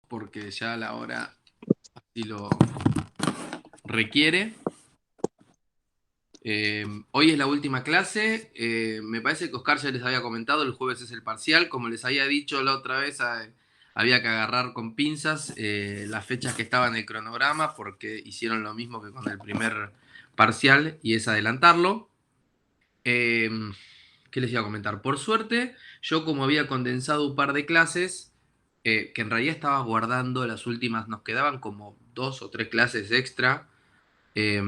porque ya la hora así lo requiere. Hoy es la última clase. Me parece que Oscar ya les había comentado, el jueves es el parcial. Como les había dicho la otra vez, había que agarrar con pinzas las fechas que estaban en el cronograma porque hicieron lo mismo que con el primer parcial y es adelantarlo. Eh, ¿Qué les iba a comentar? Por suerte, yo como había condensado un par de clases, que en realidad estaba guardando las últimas, nos quedaban como 2 o 3 clases extra eh,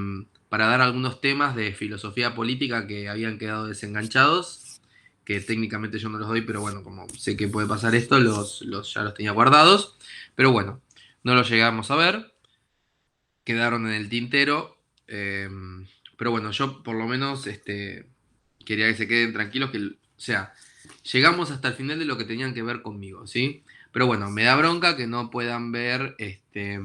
para dar algunos temas de filosofía política que habían quedado desenganchados, que técnicamente yo no los doy, pero bueno, como sé que puede pasar esto, ya los tenía guardados. Pero bueno, no los llegamos a ver, quedaron en el tintero. Pero bueno, yo por lo menos quería que se queden tranquilos, o sea, llegamos hasta el final de lo que tenían que ver conmigo, ¿sí? Pero bueno, me da bronca que no puedan ver, que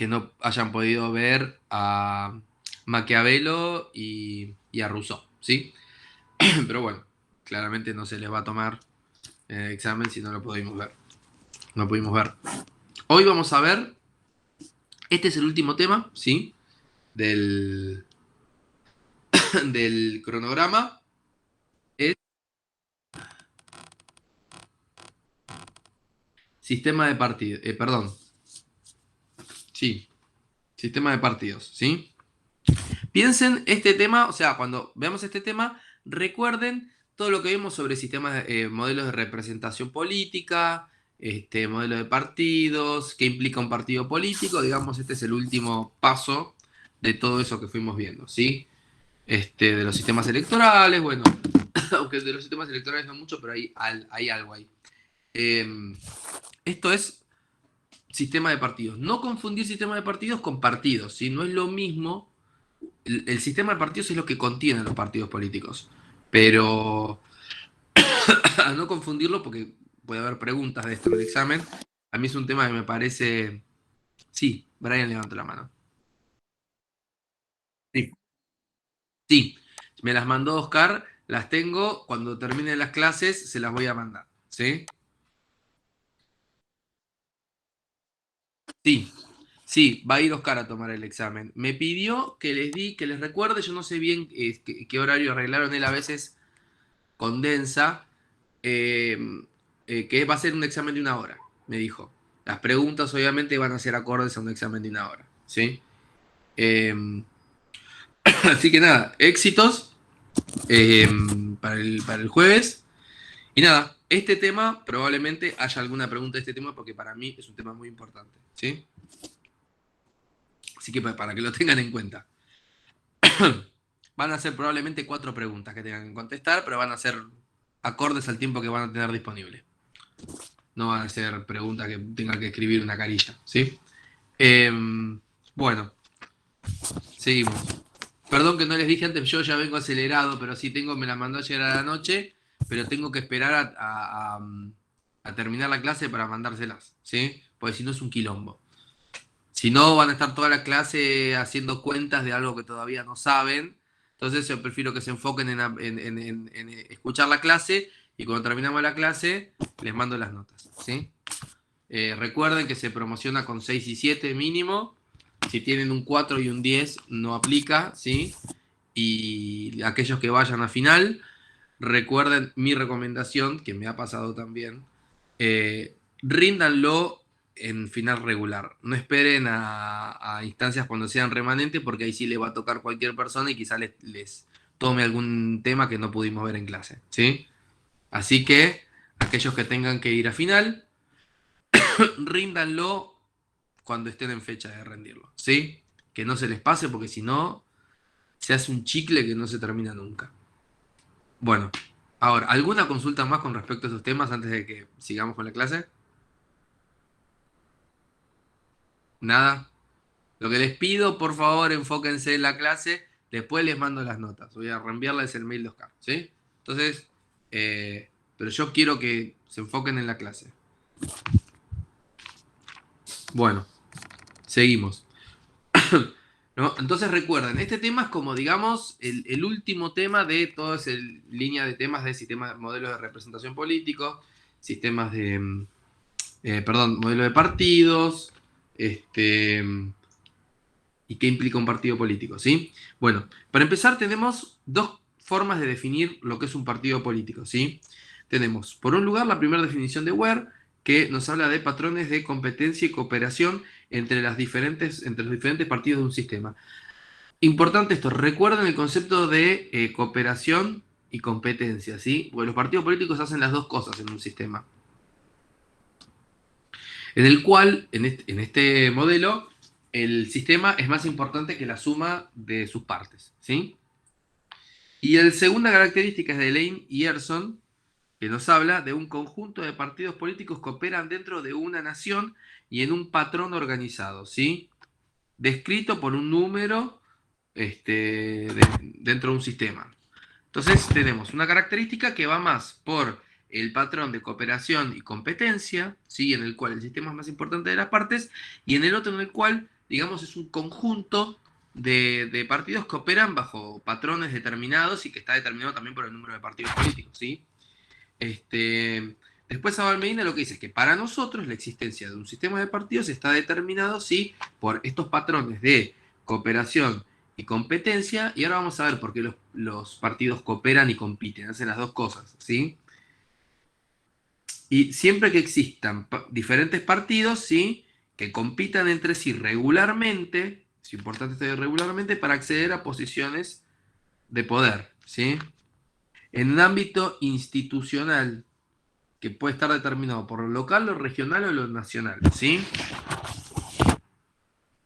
no hayan podido ver a Maquiavelo y a Rousseau, ¿sí? Pero bueno, claramente no se les va a tomar en el examen si no lo pudimos ver. No pudimos ver. Hoy vamos a ver, este es el último tema, ¿sí? Del, del cronograma. Es sistema de partido, perdón, sí, sistema de partidos, ¿sí? Piensen este tema, o sea, cuando veamos este tema, recuerden todo lo que vimos sobre sistemas, modelos de representación política, modelo de partidos, qué implica un partido político, digamos, este es el último paso de todo eso que fuimos viendo, ¿sí? De los sistemas electorales, bueno, aunque de los sistemas electorales no mucho, pero hay algo ahí. Eh, Esto es sistema de partidos. No confundir sistema de partidos con partidos, ¿sí? No es lo mismo. El sistema de partidos es lo que contienen los partidos políticos. Pero a no confundirlo, porque puede haber preguntas de esto en el examen, a mí es un tema que me parece... Sí, Brian levanta la mano. Sí, sí, me las mandó Oscar, las tengo, cuando terminen las clases se las voy a mandar. ¿Sí? Sí, sí, va a ir Oscar a tomar el examen. Me pidió que les recuerde, yo no sé bien qué horario arreglaron, él a veces condensa, eh, que va a ser un examen de 1 hora, me dijo. Las preguntas obviamente van a ser acordes a un examen de 1 hora, ¿sí? Eh, Así que nada, éxitos eh, para el jueves. Y nada, este tema probablemente haya alguna pregunta de este tema porque para mí es un tema muy importante, ¿sí? Así que para que lo tengan en cuenta. Van a ser probablemente 4 preguntas que tengan que contestar, pero van a ser acordes al tiempo que van a tener disponible. No van a ser preguntas que tengan que escribir una carilla, ¿sí? Eh, bueno, seguimos. Perdón que no les dije antes, yo ya vengo acelerado, pero sí tengo, me la mandó ayer a la noche, pero tengo que esperar a terminar la clase para mandárselas, ¿sí? Porque si no es un quilombo. Si no, van a estar toda la clase haciendo cuentas de algo que todavía no saben. Entonces yo prefiero que se enfoquen en escuchar la clase y cuando terminamos la clase les mando las notas, ¿sí? Recuerden que se promociona con 6 y 7 mínimo. Si tienen un 4 y un 10 no aplica, ¿sí? Y aquellos que vayan a final, recuerden mi recomendación, que me ha pasado también, ríndanlo en final regular. No esperen a instancias cuando sean remanentes, porque ahí sí le va a tocar cualquier persona y quizá les tome algún tema que no pudimos ver en clase, ¿sí? Así que aquellos que tengan que ir a final, ríndanlo cuando estén en fecha de rendirlo, ¿sí? Que no se les pase porque si no, se hace un chicle que no se termina nunca. Bueno, ahora, ¿alguna consulta más con respecto a esos temas antes de que sigamos con la clase? Nada. Lo que les pido, por favor, enfóquense en la clase. Después les mando las notas. Voy a reenviarles el mail de Oscar, ¿sí? Entonces, pero yo quiero que se enfoquen en la clase. Bueno, seguimos. ¿No? Entonces recuerden, este tema es como, digamos, el último tema de toda esa línea de temas de sistemas, modelos de representación político, sistemas perdón, modelo de partidos, este, y qué implica un partido político, ¿sí? Bueno, para empezar tenemos dos formas de definir lo que es un partido político, ¿sí? Tenemos, por un lugar, la primera definición de Ware, que nos habla de patrones de competencia y cooperación entre los diferentes partidos de un sistema. Importante esto, recuerden el concepto de cooperación y competencia, ¿sí? Porque los partidos políticos hacen las dos cosas en un sistema. En el cual, en este modelo, el sistema es más importante que la suma de sus partes, ¿sí? Y la segunda característica es de Lane y Erson, que nos habla de un conjunto de partidos políticos que operan dentro de una nación y en un patrón organizado, ¿sí? Descrito por un número dentro de un sistema. Entonces tenemos una característica que va más por el patrón de cooperación y competencia, ¿sí? En el cual el sistema es más importante de las partes, y en el otro en el cual, digamos, es un conjunto de partidos que operan bajo patrones determinados y que está determinado también por el número de partidos políticos, ¿sí? Después Abel Medina lo que dice es que para nosotros la existencia de un sistema de partidos está determinado, sí, por estos patrones de cooperación y competencia, y ahora vamos a ver por qué los partidos cooperan y compiten, hacen las dos cosas, ¿sí? Y siempre que existan diferentes partidos, ¿sí? Que compitan entre sí regularmente, es importante esto de regularmente, para acceder a posiciones de poder, ¿sí? En un ámbito institucional, que puede estar determinado por lo local, lo regional o lo nacional, ¿sí?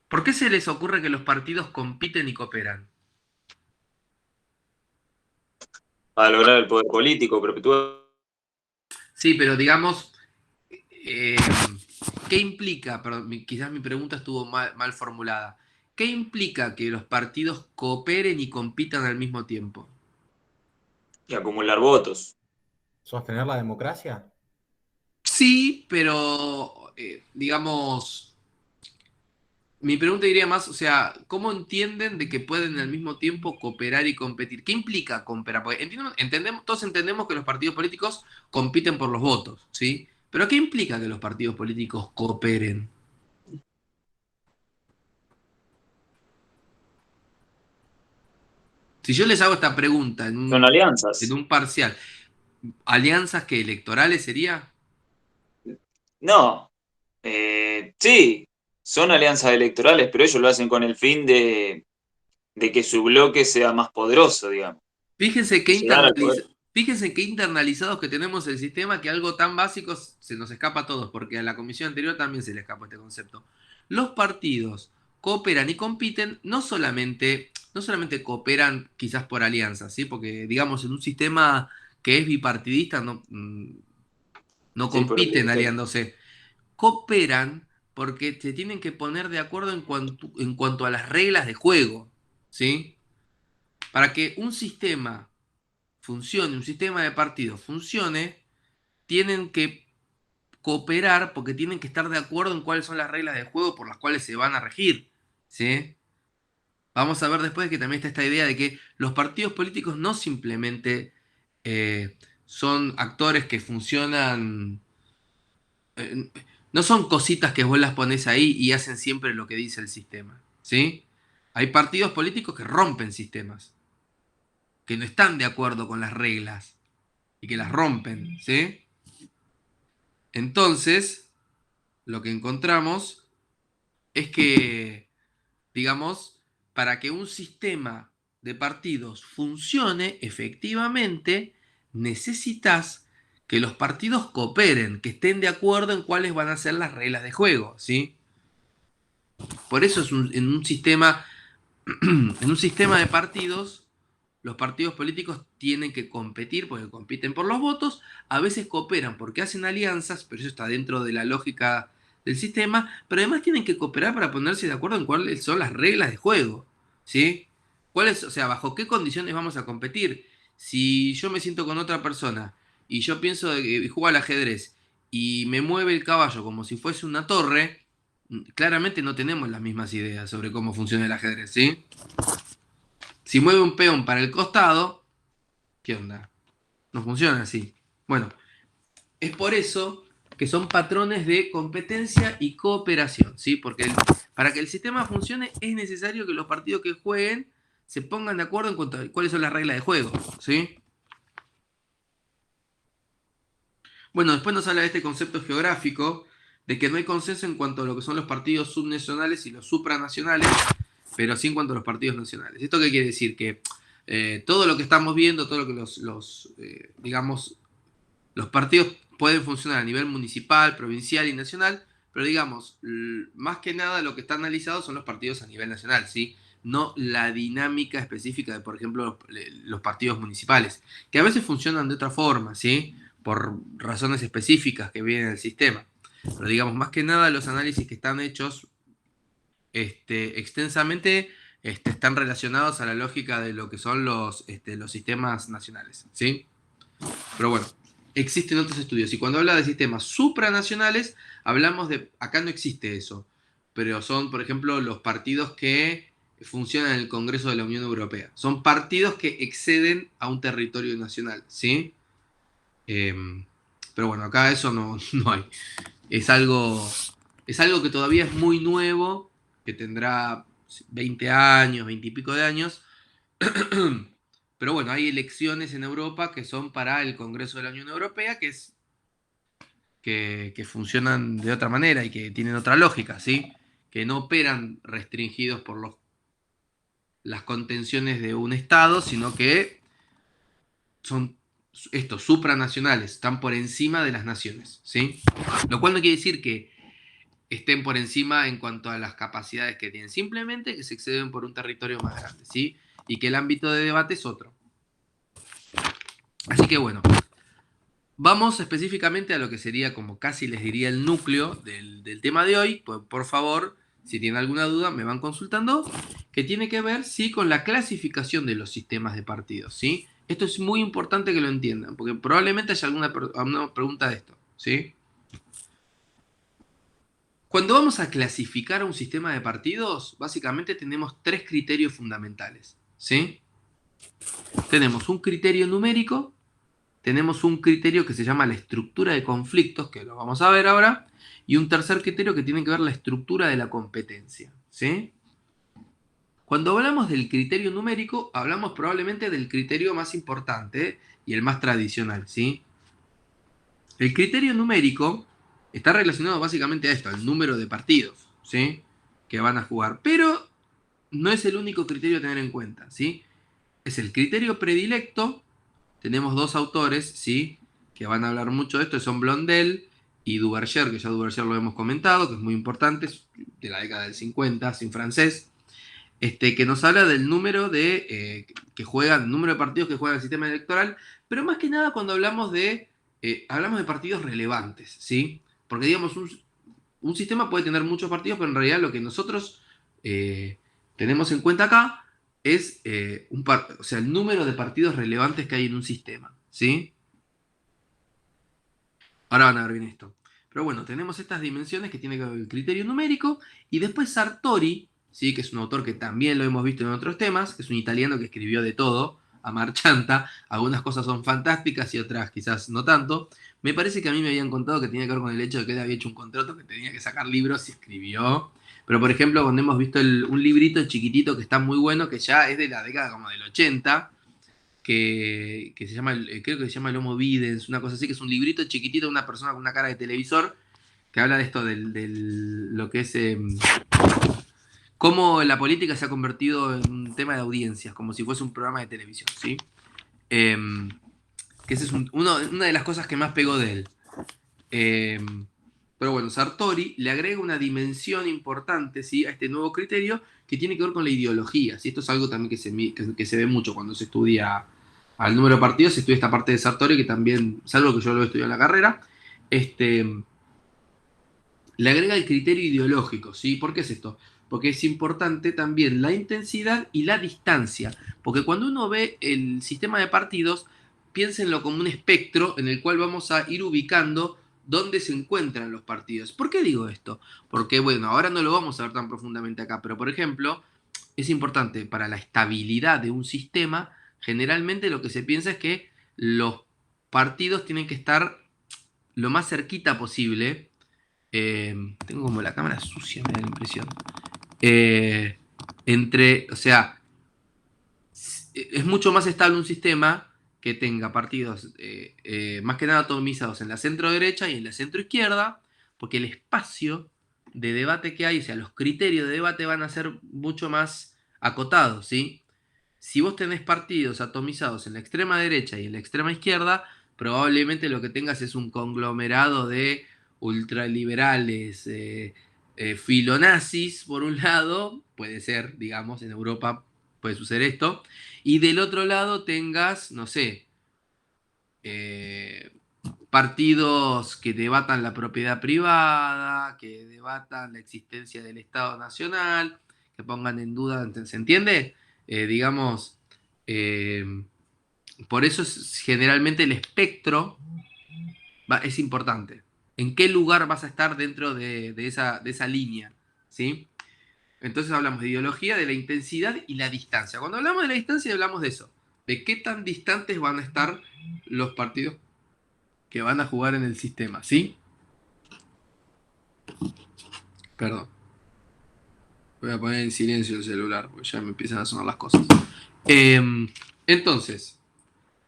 ¿Por qué se les ocurre que los partidos compiten y cooperan? Para lograr el poder político, perpetuar. Sí, pero digamos, eh, ¿qué implica? Perdón, quizás mi pregunta estuvo mal formulada. ¿Qué implica que los partidos cooperen y compitan al mismo tiempo? Y acumular votos. ¿Sostener la democracia? Sí, pero digamos, mi pregunta diría más, o sea, ¿cómo entienden de que pueden al mismo tiempo cooperar y competir? ¿Qué implica cooperar? Porque todos entendemos que los partidos políticos compiten por los votos, ¿sí? Pero ¿qué implica que los partidos políticos cooperen? Si yo les hago esta pregunta en Son en alianzas. un parcial, ¿alianzas que electorales sería? No, sí, son alianzas electorales, pero ellos lo hacen con el fin de que su bloque sea más poderoso, digamos, Fíjense y llegar al poder. fíjense qué internalizados que tenemos el sistema, que algo tan básico se nos escapa a todos, porque a la comisión anterior también se le escapó este concepto. Los partidos cooperan y compiten, no solamente cooperan quizás por alianzas, ¿sí? Porque digamos en un sistema que es bipartidista no Sí, por el compiten directorio. aliándose, cooperan porque se tienen que poner de acuerdo en cuanto a las reglas de juego, ¿sí? Para que un sistema funcione, un sistema de partidos funcione, tienen que cooperar porque tienen que estar de acuerdo en cuáles son las reglas de juego por las cuales se van a regir. ¿Sí? Vamos a ver después que también está esta idea de que los partidos políticos no simplemente son actores que funcionan, eh, no son cositas que vos las pones ahí y hacen siempre lo que dice el sistema. ¿Sí? Hay partidos políticos que rompen sistemas, que no están de acuerdo con las reglas y que las rompen. ¿Sí? Entonces, lo que encontramos es que, digamos, para que un sistema de partidos funcione efectivamente, necesitas que los partidos cooperen, que estén de acuerdo en cuáles van a ser las reglas de juego, ¿sí? Por eso en un sistema de partidos, los partidos políticos tienen que competir porque compiten por los votos, a veces cooperan porque hacen alianzas, pero eso está dentro de la lógica del sistema, pero además tienen que cooperar para ponerse de acuerdo en cuáles son las reglas de juego, ¿sí? O sea, bajo qué condiciones vamos a competir. Si yo me siento con otra persona y yo pienso que juego al ajedrez y me mueve el caballo como si fuese una torre, claramente no tenemos las mismas ideas sobre cómo funciona el ajedrez, ¿sí? Si mueve un peón para el costado, ¿qué onda? No funciona así. Bueno, es por eso que son patrones de competencia y cooperación, ¿sí? Porque para que el sistema funcione es necesario que los partidos que jueguen se pongan de acuerdo en cuanto a cuáles son las reglas de juego, ¿sí? Bueno, después nos habla de este concepto geográfico, de que no hay consenso en cuanto a lo que son los partidos subnacionales y los supranacionales, pero sí en cuanto a los partidos nacionales. ¿Esto qué quiere decir? Que todo lo que estamos viendo, todo lo que digamos, los partidos pueden funcionar a nivel municipal, provincial y nacional, pero digamos, más que nada lo que está analizado son los partidos a nivel nacional, ¿sí? No la dinámica específica de, por ejemplo, los partidos municipales, que a veces funcionan de otra forma, ¿sí? Por razones específicas que vienen del sistema. Pero digamos, más que nada los análisis que están hechos extensamente están relacionados a la lógica de lo que son los sistemas nacionales, ¿sí? Pero bueno, existen otros estudios. Y cuando habla de sistemas supranacionales, hablamos de... Acá no existe eso. Pero son, por ejemplo, los partidos que funcionan en el Congreso de la Unión Europea. Son partidos que exceden a un territorio nacional, ¿sí? Pero bueno, acá eso no hay. Es algo que todavía es muy nuevo, que tendrá 20 años, 20 y pico de años. Pero bueno, hay elecciones en Europa que son para el Congreso de la Unión Europea, que funcionan de otra manera y que tienen otra lógica, ¿sí? Que no operan restringidos por las contenciones de un Estado, sino que son estos supranacionales, están por encima de las naciones, ¿sí? Lo cual no quiere decir que estén por encima en cuanto a las capacidades que tienen, simplemente que se exceden por un territorio más grande, ¿sí? Y que el ámbito de debate es otro. Así que bueno, vamos específicamente a lo que sería como casi les diría el núcleo del tema de hoy. Por favor, si tienen alguna duda, me van consultando, que tiene que ver, sí, con la clasificación de los sistemas de partidos, ¿sí? Esto es muy importante que lo entiendan, porque probablemente haya alguna pregunta de esto, ¿sí? Cuando vamos a clasificar a un sistema de partidos, básicamente tenemos tres criterios fundamentales, ¿sí? Tenemos un criterio numérico, tenemos un criterio que se llama la estructura de conflictos, que lo vamos a ver ahora, y un tercer criterio que tiene que ver la estructura de la competencia, ¿sí? Cuando hablamos del criterio numérico, hablamos probablemente del criterio más importante y el más tradicional, ¿sí? El criterio numérico está relacionado básicamente a esto, al número de partidos, ¿sí? Que van a jugar, pero no es el único criterio a tener en cuenta, ¿sí? Es el criterio predilecto. Tenemos dos autores, ¿sí? Que van a hablar mucho de esto, son Blondel y Duverger, que ya Duverger lo hemos comentado, que es muy importante, es de la década del 50, sin francés, que nos habla del número de número de partidos que juega el sistema electoral, pero más que nada cuando hablamos de partidos relevantes, ¿sí? Porque digamos, un sistema puede tener muchos partidos, pero en realidad lo que nosotros tenemos en cuenta acá es el número de partidos relevantes que hay en un sistema, ¿sí? Ahora van a ver bien esto. Pero bueno, tenemos estas dimensiones que tiene que ver con el criterio numérico, y después Sartori, ¿sí? Que es un autor que también lo hemos visto en otros temas, que es un italiano que escribió de todo, a marchanta, algunas cosas son fantásticas y otras quizás no tanto. Me parece que a mí me habían contado que tenía que ver con el hecho de que él había hecho un contrato que tenía que sacar libros y escribió. Pero por ejemplo, cuando hemos visto un librito chiquitito que está muy bueno, que ya es de la década como del 80, que se llama, creo que se llama el Homo Videns, una cosa así, que es un librito chiquitito de una persona con una cara de televisor, que habla de esto, lo que es cómo la política se ha convertido en un tema de audiencias, como si fuese un programa de televisión, ¿sí? Que esa es una de las cosas que más pegó de él. Pero bueno, Sartori le agrega una dimensión importante, ¿sí? A este nuevo criterio que tiene que ver con la ideología, ¿sí? Esto es algo también que se ve mucho cuando se estudia al número de partidos, se estudia esta parte de Sartori, que también es algo que yo lo he estudiado en la carrera. Le agrega el criterio ideológico, ¿sí? ¿Por qué es esto? Porque es importante también la intensidad y la distancia, porque cuando uno ve el sistema de partidos, piénsenlo como un espectro en el cual vamos a ir ubicando dónde se encuentran los partidos. ¿Por qué digo esto? Porque, bueno, ahora no lo vamos a ver tan profundamente acá, pero por ejemplo, es importante para la estabilidad de un sistema, generalmente lo que se piensa es que los partidos tienen que estar lo más cerquita posible. Tengo como la cámara sucia, me da la impresión. O sea, es mucho más estable un sistema que tenga partidos más que nada atomizados en la centro derecha y en la centro izquierda, porque el espacio de debate que hay, o sea, los criterios de debate van a ser mucho más acotados, ¿sí? Si vos tenés partidos atomizados en la extrema derecha y en la extrema izquierda, probablemente lo que tengas es un conglomerado de ultraliberales, filonazis, por un lado, puede ser, digamos, en Europa puede suceder esto, y del otro lado tengas, no sé, eh, partidos que debatan la propiedad privada, que debatan la existencia del Estado Nacional, que pongan en duda, ¿se entiende? Digamos, eh, por eso generalmente el espectro es importante. ¿En qué lugar vas a estar dentro de esa línea? ¿Sí? Entonces hablamos de ideología, de la intensidad y la distancia. Cuando hablamos de la distancia hablamos de eso, de qué tan distantes van a estar los partidos que van a jugar en el sistema, ¿sí? Perdón. Voy a poner en silencio el celular, porque ya me empiezan a sonar las cosas. Entonces,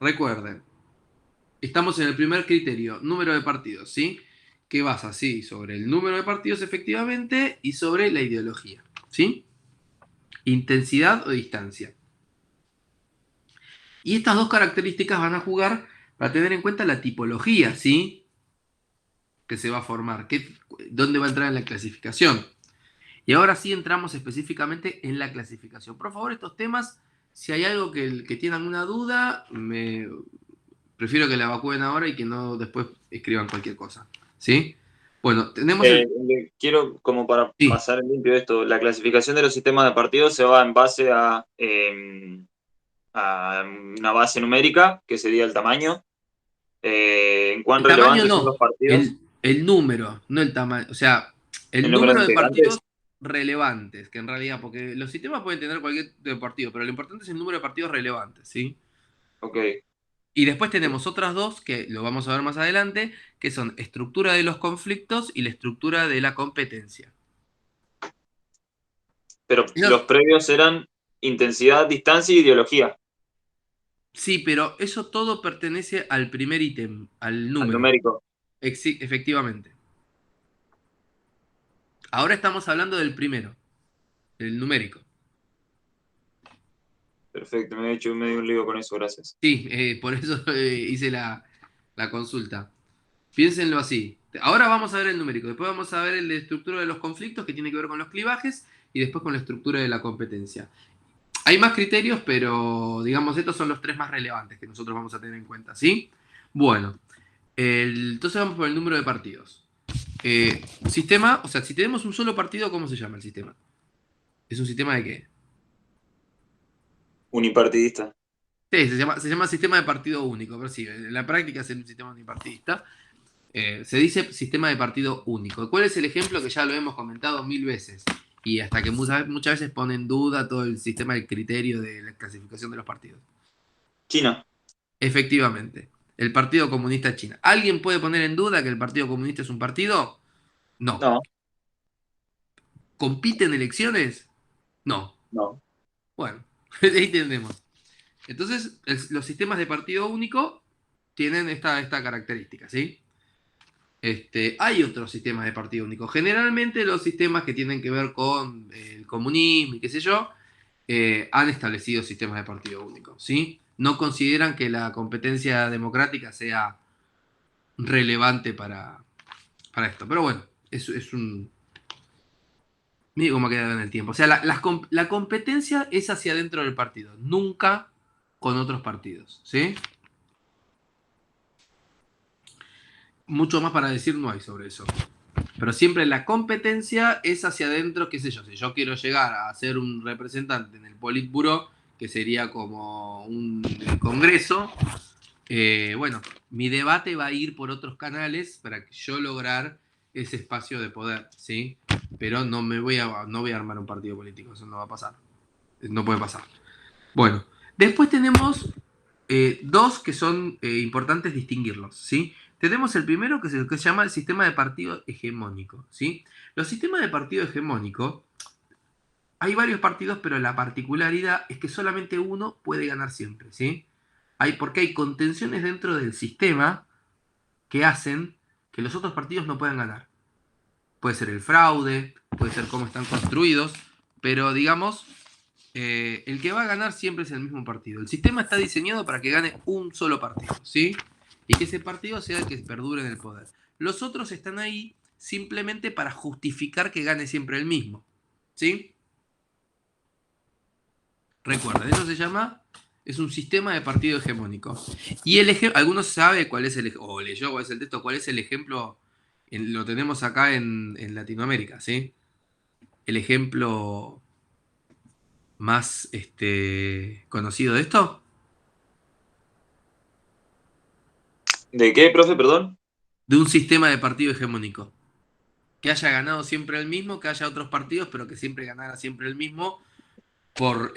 recuerden, estamos en el primer criterio, número de partidos, ¿sí? Que basa, sí, sobre el número de partidos efectivamente y sobre la ideología, ¿sí? Intensidad o distancia. Y estas dos características van a jugar para tener en cuenta la tipología, ¿sí? Que se va a formar, dónde va a entrar en la clasificación. Y ahora sí entramos específicamente en la clasificación. Por favor, estos temas, si hay algo que tienen alguna duda, prefiero que la evacúen ahora y que no después escriban cualquier cosa. ¿Sí? Bueno, tenemos Quiero, como para Sí, pasar en limpio esto, la clasificación de los sistemas de partidos se va en base a una base numérica, que sería el tamaño. ¿En cuán el tamaño relevantes son no, los partidos? el número, no el tamaño. O sea, el ¿El número de número de integrantes? partidos relevantes, que en realidad, porque los sistemas pueden tener cualquier tipo de partido, pero lo importante es el número de partidos relevantes, ¿sí? Ok. Y después tenemos otras dos, que lo vamos a ver más adelante, que son estructura de los conflictos y la estructura de la competencia. Pero los Esas- previos eran intensidad, distancia y ideología, sí, pero eso todo pertenece al primer ítem, al al número. numérico. Efectivamente. Ahora estamos hablando del primero, el numérico. Perfecto, me he hecho medio un lío con eso, gracias. Sí, por eso hice la consulta. Piénsenlo así. Ahora vamos a ver el numérico, después vamos a ver el de estructura de los conflictos, que tiene que ver con los clivajes, y después con la estructura de la competencia. Hay más criterios, pero digamos, estos son los tres más relevantes que nosotros vamos a tener en cuenta, ¿sí? Bueno, entonces vamos por el número de partidos. Sistema, o sea, si tenemos un solo partido, ¿cómo se llama el sistema? ¿Es un sistema de qué? Unipartidista. Sí, se llama sistema de partido único, pero sí, en la práctica es un sistema unipartidista. Se dice sistema de partido único. ¿Cuál es el ejemplo que ya lo hemos comentado mil veces? Y hasta que muchas veces pone en duda todo el sistema de criterio de la clasificación de los partidos. China. Efectivamente, el Partido Comunista China. ¿Alguien puede poner en duda que el Partido Comunista es un partido? No. No, ¿Compite en elecciones? No. no. Bueno, ahí tenemos. Entonces, los sistemas de partido único tienen esta característica, ¿sí? Hay otros sistemas de partido único. Generalmente los sistemas que tienen que ver con el comunismo y qué sé yo, han establecido sistemas de partido único, ¿sí? No consideran que la competencia democrática sea relevante para esto. Pero bueno, es un... Mira cómo ha quedado en el tiempo. O sea, la competencia es hacia adentro del partido, nunca con otros partidos, ¿sí? Mucho más para decir no hay sobre eso. Pero siempre la competencia es hacia adentro, qué sé yo. Si yo quiero llegar a ser un representante en el Politburo, que sería como un congreso, bueno, mi debate va a ir por otros canales para que yo lograr ese espacio de poder, ¿sí? Pero no voy a armar un partido político, eso no va a pasar. No puede pasar. Bueno, después tenemos dos que son importantes distinguirlos, ¿sí? Tenemos el primero que es el que se llama el sistema de partido hegemónico, ¿sí? Los sistemas de partido hegemónico, hay varios partidos, pero la particularidad es que solamente uno puede ganar siempre, ¿sí? Porque hay contenciones dentro del sistema que hacen que los otros partidos no puedan ganar. Puede ser el fraude, puede ser cómo están construidos, pero digamos, el que va a ganar siempre es el mismo partido. El sistema está diseñado para que gane un solo partido, ¿sí? Y que ese partido sea el que perdure en el poder. Los otros están ahí simplemente para justificar que gane siempre el mismo, ¿sí? Recuerden, eso se llama, es un sistema de partido hegemónico. Y el ejemplo, algunos saben cuál es el, o leyó cuál es el texto, cuál es el ejemplo, lo tenemos acá en Latinoamérica, ¿sí? El ejemplo más conocido de esto, ¿De qué, profe, perdón? de un sistema de partido hegemónico. Que haya ganado siempre el mismo, que haya otros partidos, pero que siempre ganara siempre el mismo, por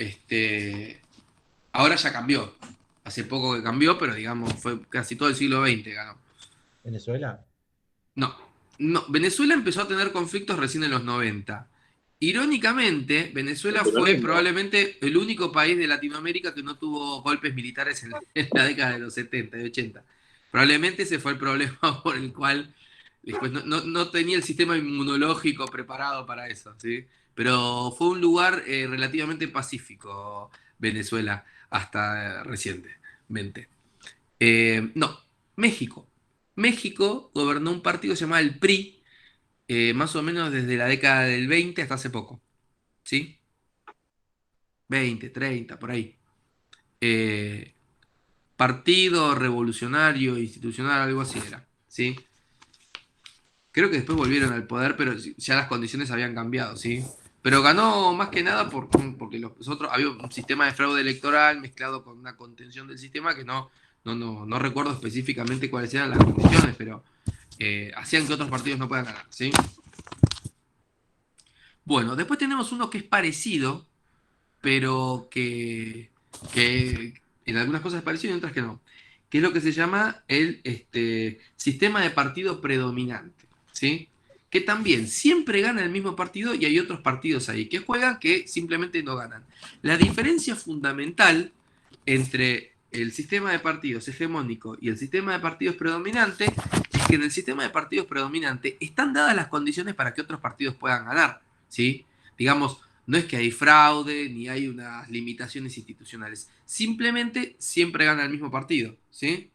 ahora ya cambió. Hace poco que cambió, pero digamos, fue casi todo el siglo XX ganó. ¿Venezuela? No, no, Venezuela empezó a tener conflictos recién en los 90. Irónicamente, El Venezuela fue peronismo. probablemente el único país de Latinoamérica que no tuvo golpes militares en la década de los 70 y 80. Probablemente ese fue el problema por el cual después no tenía el sistema inmunológico preparado para eso, ¿sí? Pero fue un lugar relativamente pacífico, Venezuela, hasta recientemente. No, México. México gobernó un partido llamado el PRI, más o menos desde la década del 20 hasta hace poco, ¿sí? 20, 30, por ahí. Eh, Partido Revolucionario Institucional, algo así era, ¿sí? Creo que después volvieron al poder, pero ya las condiciones habían cambiado, ¿sí? Pero ganó más que nada porque los otros, había un sistema de fraude electoral mezclado con una contención del sistema que no recuerdo específicamente cuáles eran las condiciones, pero hacían que otros partidos no puedan ganar, ¿sí? Bueno, después tenemos uno que es parecido, pero que en algunas cosas es parecido y en otras que no, que es lo que se llama el sistema de partido predominante, ¿sí? Que también siempre gana el mismo partido y hay otros partidos ahí que juegan que simplemente no ganan. La diferencia fundamental entre el sistema de partidos hegemónico y el sistema de partidos predominante es que en el sistema de partidos predominante están dadas las condiciones para que otros partidos puedan ganar, ¿sí? Digamos, no es que hay fraude ni hay unas limitaciones institucionales. Simplemente siempre gana el mismo partido, ¿sí?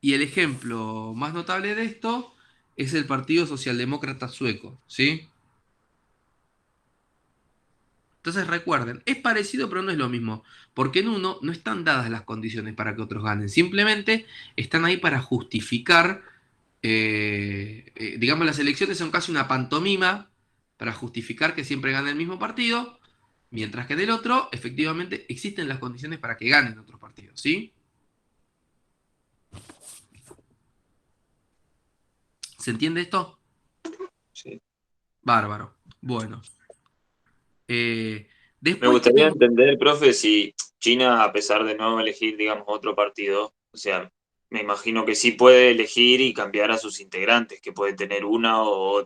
Y el ejemplo más notable de esto es el Partido Socialdemócrata Sueco, ¿sí? Entonces recuerden, es parecido pero no es lo mismo, porque en uno no están dadas las condiciones para que otros ganen, simplemente están ahí para justificar, digamos, las elecciones son casi una pantomima para justificar que siempre gana el mismo partido, mientras que en el otro, efectivamente, existen las condiciones para que ganen otros partidos, ¿sí? ¿Se entiende esto? Sí. Bárbaro. Bueno. Eh, Me Después gustaría tenemos... entender, profe, si China, a pesar de no elegir, digamos, otro partido, o sea, me imagino que sí puede elegir y cambiar a sus integrantes, que puede tener una o Sí,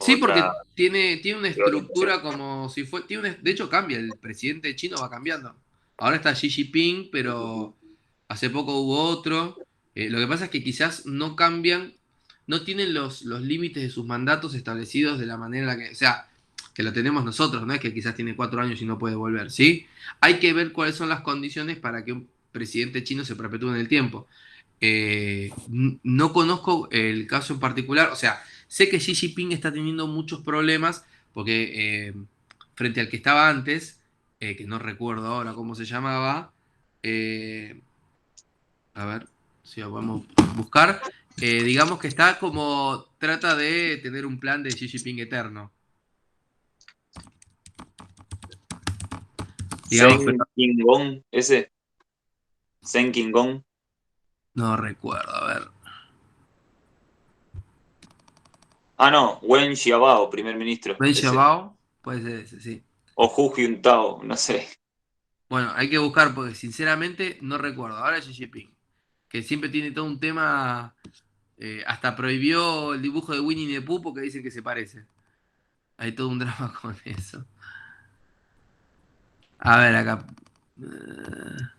sí, otra porque tiene una orientación. estructura como si fue. De hecho, cambia. El presidente chino va cambiando. Ahora está Xi Jinping, pero hace poco hubo otro. Lo que pasa es que quizás no cambian, no tienen los límites de sus mandatos establecidos de la manera en la que. O sea, que lo tenemos nosotros, no es que quizás tiene 4 años y no puede volver, ¿sí? Hay que ver cuáles son las condiciones para que un presidente chino se perpetúe en el tiempo. No conozco el caso en particular, o sea, sé que Xi Jinping está teniendo muchos problemas porque frente al que estaba antes, que no recuerdo ahora cómo se llamaba, eh, a ver si lo podemos buscar, digamos que está como trata de tener un plan de Xi Jinping eterno. Digamos, Zheng pero Qinggong, ese, Zheng Qinggong. no recuerdo, a ver. Ah, no, Wen Xiaobao, primer ministro, Ben ese. Xiaobao, puede ser ese, sí. O Hu Jintao, no sé. Bueno, hay que buscar porque sinceramente no recuerdo. Ahora es Xi Jinping. que siempre tiene todo un tema, hasta prohibió el dibujo de Winnie the Pooh porque dicen que se parece. Hay todo un drama con eso. A ver, acá.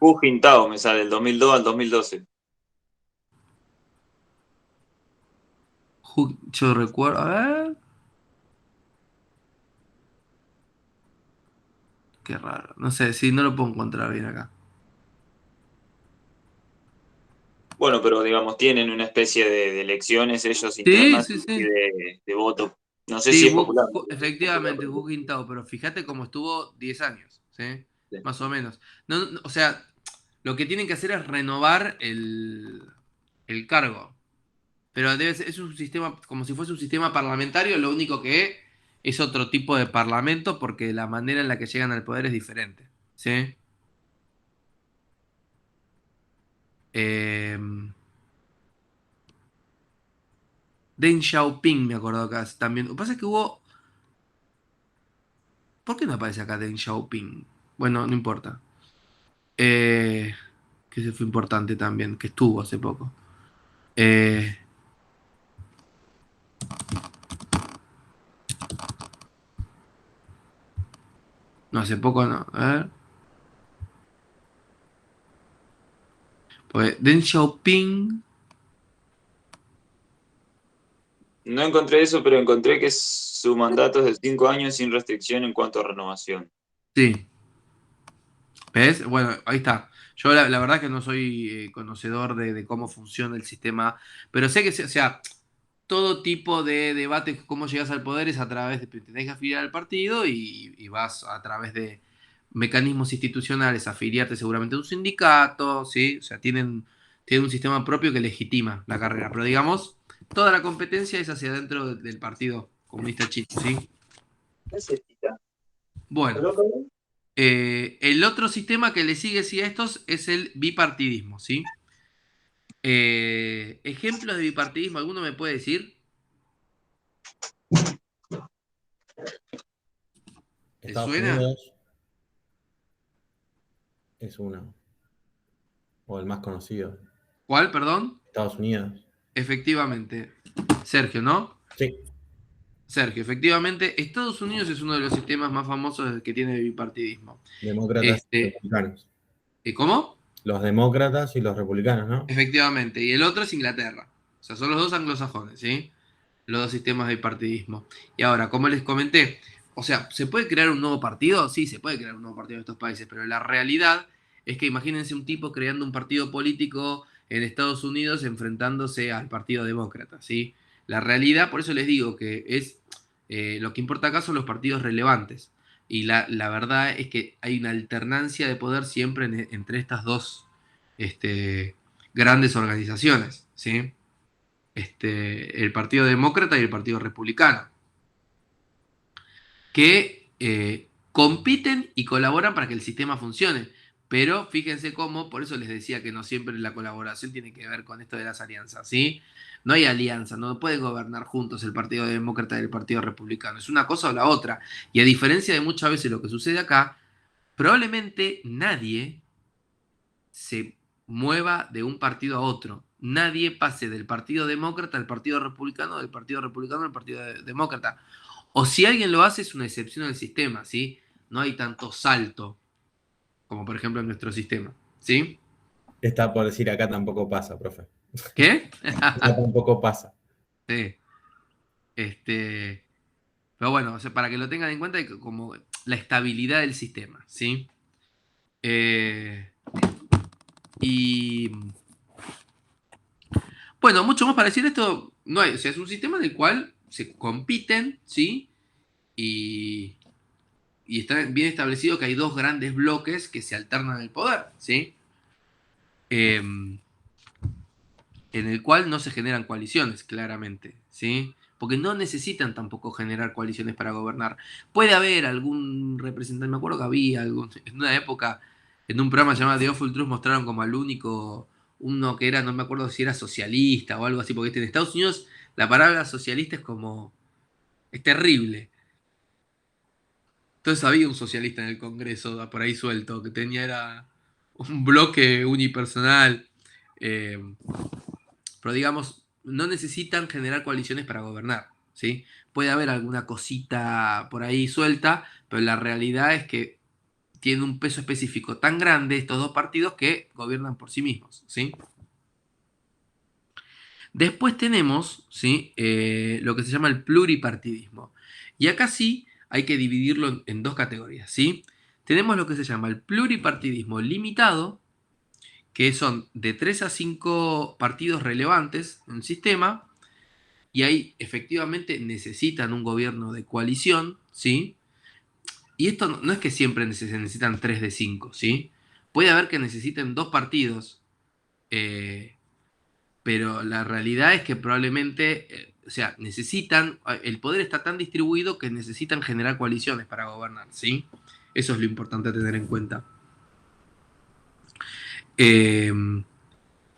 Hu Jintao me sale, el 2002 al 2012. Yo recuerdo. A ver. Qué raro. No sé, sí, no lo puedo encontrar bien acá. Bueno, pero digamos, tienen una especie de elecciones ellos Sí, internas sí, y sí. de voto. No sé Sí, si es popular, es popular. efectivamente, Wu Jintao, pero fíjate cómo estuvo 10 años, ¿sí? Sí. Más o menos. O sea, lo que tienen que hacer es renovar el cargo. Pero es un sistema, como si fuese un sistema parlamentario, lo único que es otro tipo de parlamento porque la manera en la que llegan al poder es diferente, ¿sí? Eh, Deng Xiaoping, me acuerdo acá también. Lo que pasa es que hubo. ¿Por qué no aparece acá Deng Xiaoping? Bueno, no importa. Eh, que ese fue importante también, que estuvo hace poco. Eh, no, hace poco no. A ver. Pues Deng Xiaoping. No encontré eso, pero encontré que su mandato es de 5 años sin restricción en cuanto a renovación. Sí. ¿Ves? Bueno, ahí está. Yo la verdad que no soy conocedor de cómo funciona el sistema, pero sé que, o sea, todo tipo de debate, cómo llegas al poder es a través de, tenés que afiliar al partido y vas a través de mecanismos institucionales, afiliarte seguramente a un sindicato, ¿sí? O sea, tienen un sistema propio que legitima la carrera, pero digamos, toda la competencia es hacia adentro del Partido Comunista Chino, ¿sí? ¿Necesita? Bueno, el otro sistema que le sigue sí, a estos es el bipartidismo, ¿sí? Ejemplos de bipartidismo, ¿alguno me puede decir? ¿Te Estados suena? Unidos es uno, o el más conocido. ¿Cuál, perdón? Estados Unidos. Efectivamente. Sergio, ¿no? Sí, Sergio, efectivamente, Estados Unidos es uno de los sistemas más famosos que tiene de bipartidismo. demócratas y Este, republicanos. ¿Cómo? Los demócratas y los republicanos, ¿no? Efectivamente. Y el otro es Inglaterra. O sea, son los dos anglosajones, ¿sí? Los dos sistemas de bipartidismo. Y ahora, como les comenté, o sea, ¿se puede crear un nuevo partido? Sí, se puede crear un nuevo partido en estos países, pero la realidad es que imagínense un tipo creando un partido político en Estados Unidos enfrentándose al Partido Demócrata, ¿sí? La realidad, por eso les digo que es lo que importa acá son los partidos relevantes. Y la verdad es que hay una alternancia de poder siempre entre estas dos este, grandes organizaciones, ¿sí? El Partido Demócrata y el Partido Republicano, que compiten y colaboran para que el sistema funcione. Pero fíjense cómo, por eso les decía que no siempre la colaboración tiene que ver con esto de las alianzas, ¿sí? No hay alianza, no pueden gobernar juntos el Partido Demócrata y el Partido Republicano. Es una cosa o la otra. Y a diferencia de muchas veces lo que sucede acá, probablemente nadie se mueva de un partido a otro. Nadie pase del Partido Demócrata al Partido Republicano, del Partido Republicano al Partido Demócrata. O si alguien lo hace, es una excepción al sistema, ¿sí? No hay tanto salto como por ejemplo en nuestro sistema, ¿sí? Está por decir, acá tampoco pasa, profe. ¿Qué? Acá tampoco pasa. Sí. Este, pero bueno, o sea, para que lo tengan en cuenta, como la estabilidad del sistema, ¿sí? Eh, y bueno, mucho más para decir esto, no hay, o sea, es un sistema en el cual se compiten, ¿sí? Y, y está bien establecido que hay dos grandes bloques que se alternan el poder, ¿sí? En el cual no se generan coaliciones, claramente, ¿sí? Porque no necesitan tampoco generar coaliciones para gobernar. Puede haber algún representante, me acuerdo que había algún, en una época, en un programa llamado The Awful Truth mostraron como al único, uno que era, no me acuerdo si era socialista o algo así, porque en Estados Unidos la palabra socialista es como, es terrible. Entonces había un socialista en el Congreso, por ahí suelto, que tenía era un bloque unipersonal. Pero digamos, no necesitan generar coaliciones para gobernar, ¿sí? Puede haber alguna cosita por ahí suelta, pero la realidad es que tienen un peso específico tan grande estos dos partidos que gobiernan por sí mismos, ¿sí? Después tenemos, ¿sí? Lo que se llama el pluripartidismo. Y acá sí hay que dividirlo en dos categorías, ¿sí? Tenemos lo que se llama el pluripartidismo limitado, que son de 3 a 5 partidos relevantes en el sistema, y ahí efectivamente necesitan un gobierno de coalición, ¿sí? Y esto no es que siempre se necesitan 3 de 5, ¿sí? Puede haber que necesiten dos partidos, pero la realidad es que probablemente, o sea, necesitan, el poder está tan distribuido que necesitan generar coaliciones para gobernar, ¿sí? Eso es lo importante a tener en cuenta. Eh,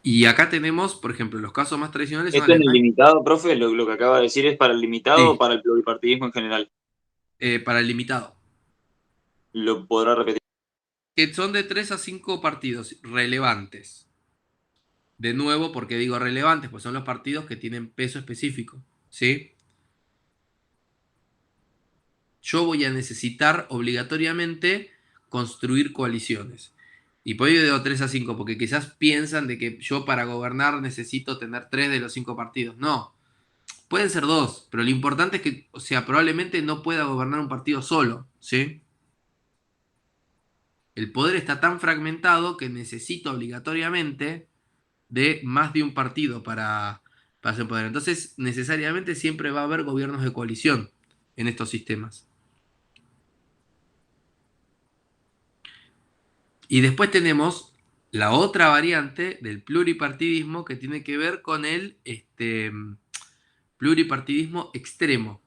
y acá tenemos, por ejemplo, los casos más tradicionales son ¿Esto en el Alemania. limitado, profe? Lo que acaba de decir es para el limitado o Sí, para el pluripartidismo en general. para el limitado. ¿Lo podrá repetir? Que son de 3 a 5 partidos relevantes. De nuevo, ¿por qué digo relevantes? Pues son los partidos que tienen peso específico, ¿sí? Yo voy a necesitar obligatoriamente construir coaliciones. Y por ello digo 3 a 5, porque quizás piensan de que yo para gobernar necesito tener 3 de los 5 partidos. No, pueden ser 2, pero lo importante es que, o sea, probablemente no pueda gobernar un partido solo, ¿sí? El poder está tan fragmentado que necesito obligatoriamente de más de un partido para hacer poder. Entonces, necesariamente siempre va a haber gobiernos de coalición en estos sistemas. Y después tenemos la otra variante del pluripartidismo que tiene que ver con el pluripartidismo extremo.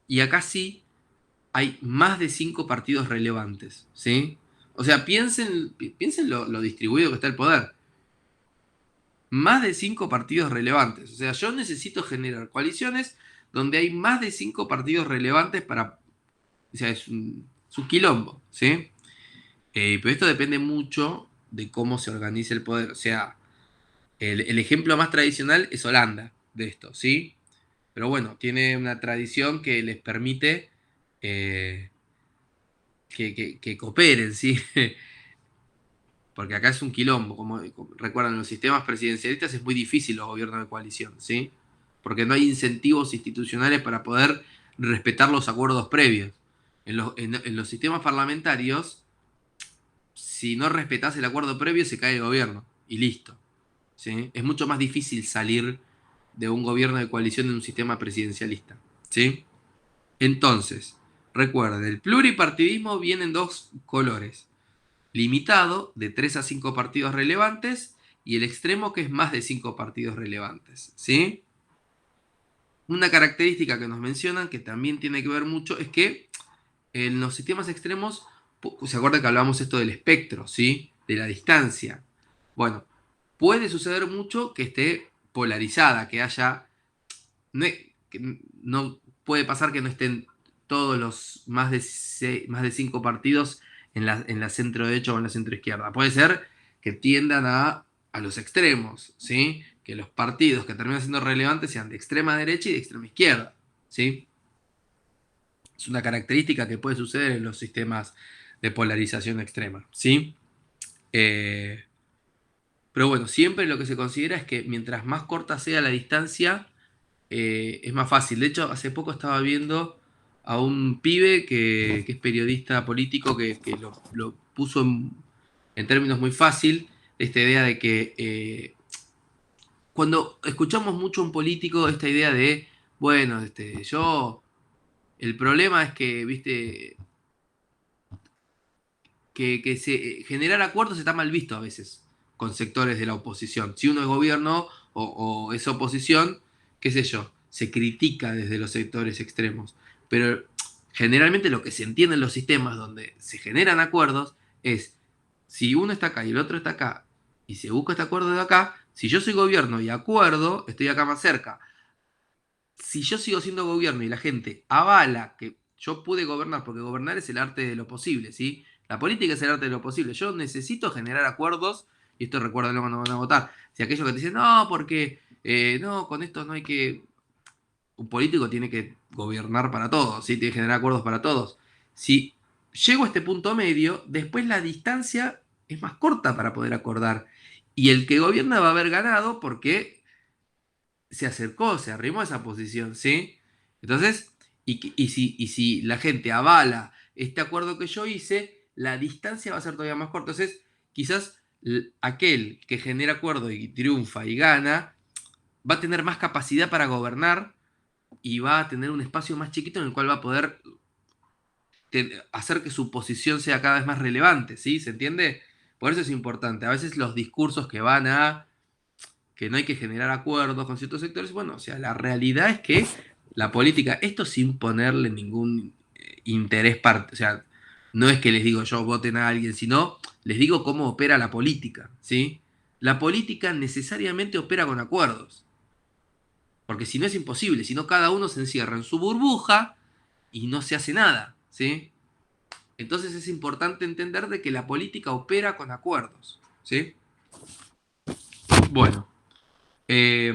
Y acá sí hay más de 5 partidos relevantes, ¿sí? O sea, piensen lo distribuido que está el poder. Más de 5 partidos relevantes. O sea, yo necesito generar coaliciones donde hay más de 5 partidos relevantes para... O sea, es un quilombo, ¿sí? Pero esto depende mucho de cómo se organiza el poder. O sea, el ejemplo más tradicional es Holanda de esto, ¿sí? Pero bueno, tiene una tradición que les permite eh, que cooperen, ¿sí? Porque acá es un quilombo, como recuerdan, en los sistemas presidencialistas es muy difícil los gobiernos de coalición, ¿sí? Porque no hay incentivos institucionales para poder respetar los acuerdos previos. En los sistemas parlamentarios, si no respetás el acuerdo previo, se cae el gobierno y listo, ¿sí? Es mucho más difícil salir de un gobierno de coalición en un sistema presidencialista, ¿sí? Entonces, recuerden, el pluripartidismo viene en dos colores: limitado, de 3 a 5 partidos relevantes, y el extremo, que es más de 5 partidos relevantes, ¿sí? Una característica que nos mencionan, que también tiene que ver mucho, es que en los sistemas extremos, ¿se acuerdan que hablábamos esto del espectro, ¿sí? De la distancia. Bueno, puede suceder mucho que esté polarizada, que haya... No, que no puede pasar que no estén todos los más de 5 partidos en la centro derecha o en la centro izquierda. Puede ser que tiendan a los extremos, ¿sí? Que los partidos que terminan siendo relevantes sean de extrema derecha y de extrema izquierda, ¿sí? Es una característica que puede suceder en los sistemas de polarización extrema, ¿sí? Eh, pero bueno, siempre lo que se considera es que mientras más corta sea la distancia, es más fácil. De hecho, hace poco estaba viendo a un pibe que es periodista político que lo puso en términos muy fácil, esta idea de que cuando escuchamos mucho a un político, esta idea de, bueno, el problema es que, viste, generar acuerdos está mal visto a veces con sectores de la oposición. Si uno es gobierno o es oposición, qué sé yo, se critica desde los sectores extremos. Pero generalmente lo que se entiende en los sistemas donde se generan acuerdos es, si uno está acá y el otro está acá y se busca este acuerdo de acá, si yo soy gobierno y acuerdo, estoy acá más cerca. Si yo sigo siendo gobierno y la gente avala que yo pude gobernar, porque gobernar es el arte de lo posible, ¿sí? La política es el arte de lo posible. Yo necesito generar acuerdos y esto recuérdenlo cuando van a votar, si aquellos que te dicen, no, porque no, con esto no hay que... Un político tiene que gobernar para todos, ¿sí? Tiene que generar acuerdos para todos. Si llego a este punto medio, después la distancia es más corta para poder acordar. Y el que gobierna va a haber ganado porque se acercó, se arrimó a esa posición, ¿sí? Entonces, y si la gente avala este acuerdo que yo hice, la distancia va a ser todavía más corta. Entonces, quizás aquel que genera acuerdo y triunfa y gana, va a tener más capacidad para gobernar y va a tener un espacio más chiquito en el cual va a poder hacer que su posición sea cada vez más relevante, ¿sí? ¿Se entiende? Por eso es importante. A veces los discursos que van a que no hay que generar acuerdos con ciertos sectores, bueno, o sea, la realidad es que la política, esto sin ponerle ningún interés, o sea, no es que les digo yo voten a alguien, sino les digo cómo opera la política, ¿sí? La política necesariamente opera con acuerdos, porque si no es imposible, si no cada uno se encierra en su burbuja y no se hace nada, ¿sí? Entonces es importante entender de que la política opera con acuerdos, ¿sí? Bueno, eh,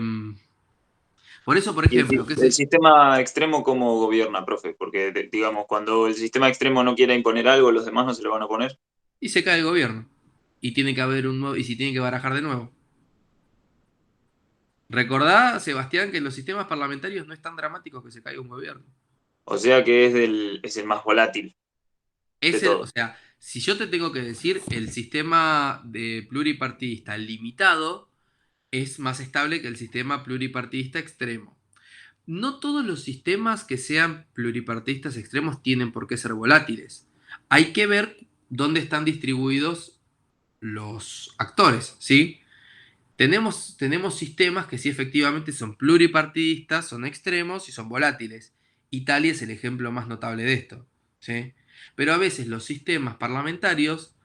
por eso, por ¿Y ejemplo, qué el sé, sistema extremo cómo gobierna, profe? Porque, digamos, cuando el sistema extremo no quiera imponer algo, los demás no se lo van a poner. y se cae el gobierno. Y tiene que haber un nuevo, y si tiene que barajar de nuevo. Recordá, Sebastián, que en los sistemas parlamentarios no es tan dramático que se caiga un gobierno. O sea que es el más volátil de O todos. sea, si yo te tengo que decir, el sistema de pluripartidista limitado es más estable que el sistema pluripartidista extremo. No todos los sistemas que sean pluripartidistas extremos tienen por qué ser volátiles. Hay que ver dónde están distribuidos los actores, ¿sí? Tenemos sistemas que sí efectivamente son pluripartidistas, son extremos y son volátiles. Italia es el ejemplo más notable de esto, ¿sí? Pero a veces los sistemas parlamentarios,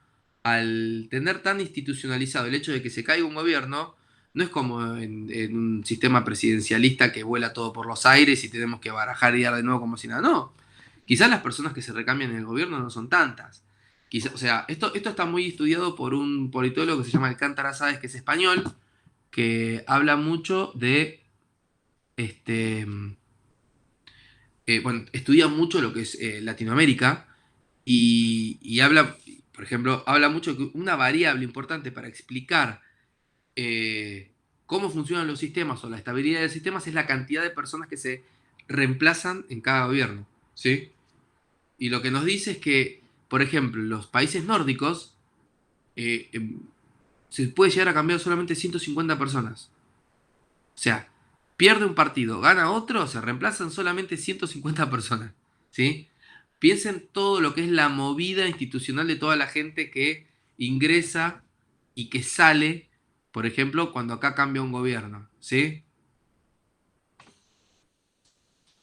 al tener tan institucionalizado el hecho de que se caiga un gobierno, no es como en un sistema presidencialista que vuela todo por los aires y tenemos que barajar y dar de nuevo como si nada. No, quizás las personas que se recambian en el gobierno no son tantas. O sea, esto está muy estudiado por un politólogo que se llama Alcántara Sáez, que es español, que habla mucho de, este, bueno, estudia mucho lo que es Latinoamérica y habla, por ejemplo, habla mucho que una variable importante para explicar cómo funcionan los sistemas o la estabilidad de sistemas es la cantidad de personas que se reemplazan en cada gobierno, ¿sí? Y lo que nos dice es que, por ejemplo, los países nórdicos eh, em, se puede llegar a cambiar solamente 150 personas. O sea, pierde un partido, gana otro, se reemplazan solamente 150 personas. ¿Sí? Piensen todo lo que es la movida institucional de toda la gente que ingresa y que sale, por ejemplo, cuando acá cambia un gobierno. ¿Sí?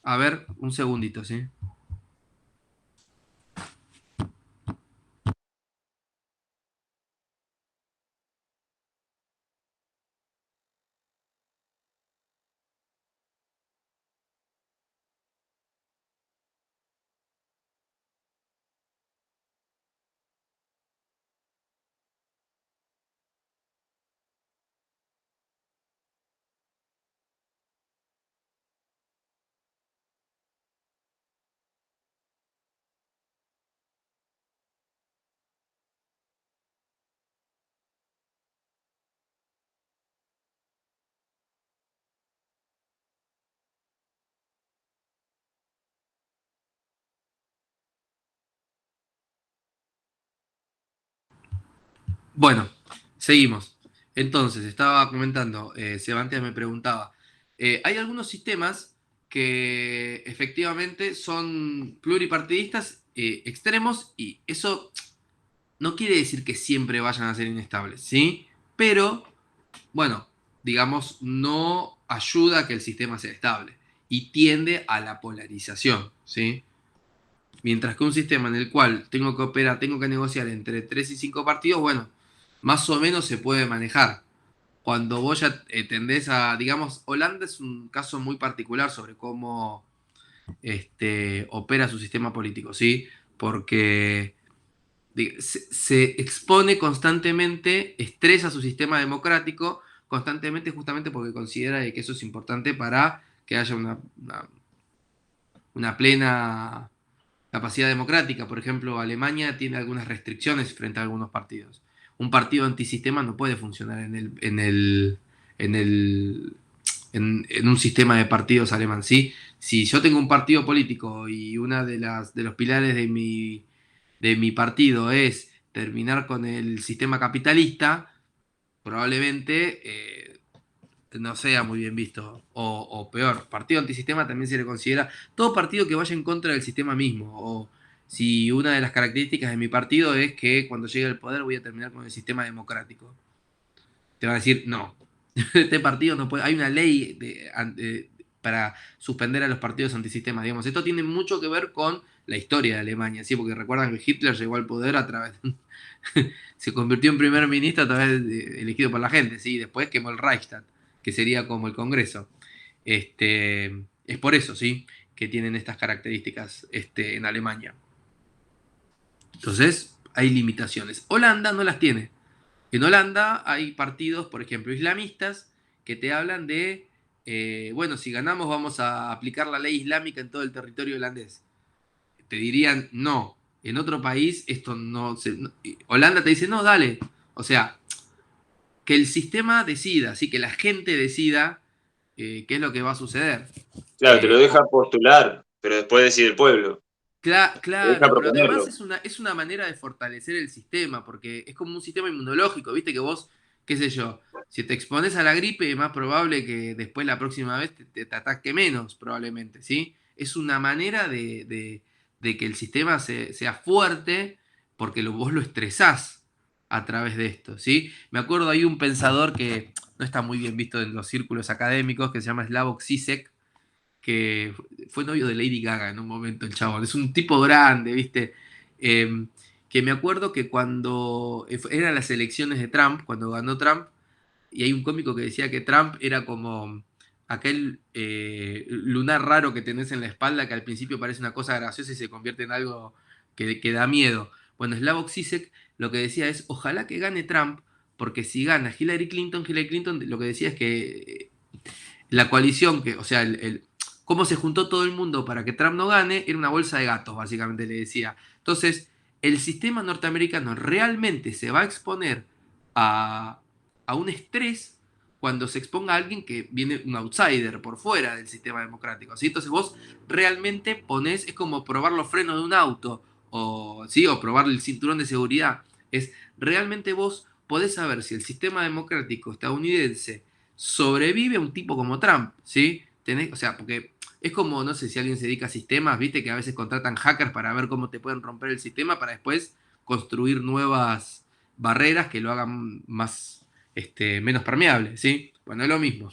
A ver, un segundito, ¿sí? Bueno, seguimos. Entonces, estaba comentando, Sebastián me preguntaba, hay algunos sistemas que efectivamente son pluripartidistas extremos y eso no quiere decir que siempre vayan a ser inestables, ¿sí? Pero, bueno, digamos, no ayuda a que el sistema sea estable y tiende a la polarización, ¿sí? Mientras que un sistema en el cual tengo que operar, tengo que negociar entre 3 y 5 partidos, bueno, más o menos se puede manejar. Cuando vos ya tendés a, digamos, Holanda es un caso muy particular sobre cómo opera su sistema político, ¿sí? Porque se expone constantemente, estresa su sistema democrático constantemente justamente porque considera que eso es importante para que haya una plena capacidad democrática. Por ejemplo, Alemania tiene algunas restricciones frente a algunos partidos. Un partido antisistema no puede funcionar en el en un sistema de partidos alemán. ¿Sí? Si yo tengo un partido político y una de los pilares de mi partido es terminar con el sistema capitalista, probablemente no sea muy bien visto. O peor, partido antisistema también se le considera todo partido que vaya en contra del sistema mismo. O si una de las características de mi partido es que cuando llegue al poder voy a terminar con el sistema democrático. Te van a decir, no, este partido no puede. Hay una ley para suspender a los partidos antisistema. Digamos, esto tiene mucho que ver con la historia de Alemania, ¿sí? Porque recuerdan que Hitler llegó al poder a través. Se convirtió en primer ministro a través elegido por la gente, ¿sí? Después quemó el Reichstag, que sería como el Congreso. Es por eso, ¿sí? Que tienen estas características en Alemania. Entonces, hay limitaciones. Holanda no las tiene. En Holanda hay partidos, por ejemplo, islamistas, que te hablan de, bueno, si ganamos vamos a aplicar la ley islámica en todo el territorio holandés. Te dirían, no, en otro país esto no, Holanda te dice, no, dale. O sea, que el sistema decida, así que la gente decida qué es lo que va a suceder. Claro, te lo Eh, deja postular, pero después decide el pueblo. Te deja Claro, pero además proponerlo. es una manera de fortalecer el sistema, porque es como un sistema inmunológico, viste que vos, qué sé yo, si te expones a la gripe es más probable que después la próxima vez te ataque menos, probablemente, ¿sí? Es una manera de que el sistema sea fuerte porque vos lo estresás a través de esto, ¿sí? Me acuerdo, hay un pensador que no está muy bien visto en los círculos académicos, que se llama Slavoj Žižek, que fue novio de Lady Gaga en un momento el chabón. Es un tipo grande, ¿viste? Eh, que me acuerdo que cuando eran las elecciones de Trump, cuando ganó Trump, y hay un cómico que decía que Trump era como aquel lunar raro que tenés en la espalda que al principio parece una cosa graciosa y se convierte en algo que da miedo. Bueno, Slavoj Zizek lo que decía es, ojalá que gane Trump, porque si gana Hillary Clinton lo que decía es que la coalición, o sea, cómo se juntó todo el mundo para que Trump no gane, era una bolsa de gatos, básicamente le decía. Entonces, el sistema norteamericano realmente se va a exponer a, a un estrés cuando se exponga a alguien que viene un outsider por fuera del sistema democrático. ¿Sí? Entonces vos realmente ponés, es como probar los frenos de un auto o, ¿sí? O probar el cinturón de seguridad. Es realmente vos podés saber si el sistema democrático estadounidense sobrevive a un tipo como Trump, ¿sí? O sea, porque es como, no sé si alguien se dedica a sistemas, viste, que a veces contratan hackers para ver cómo te pueden romper el sistema para después construir nuevas barreras que lo hagan menos permeable, ¿sí? Bueno, es lo mismo.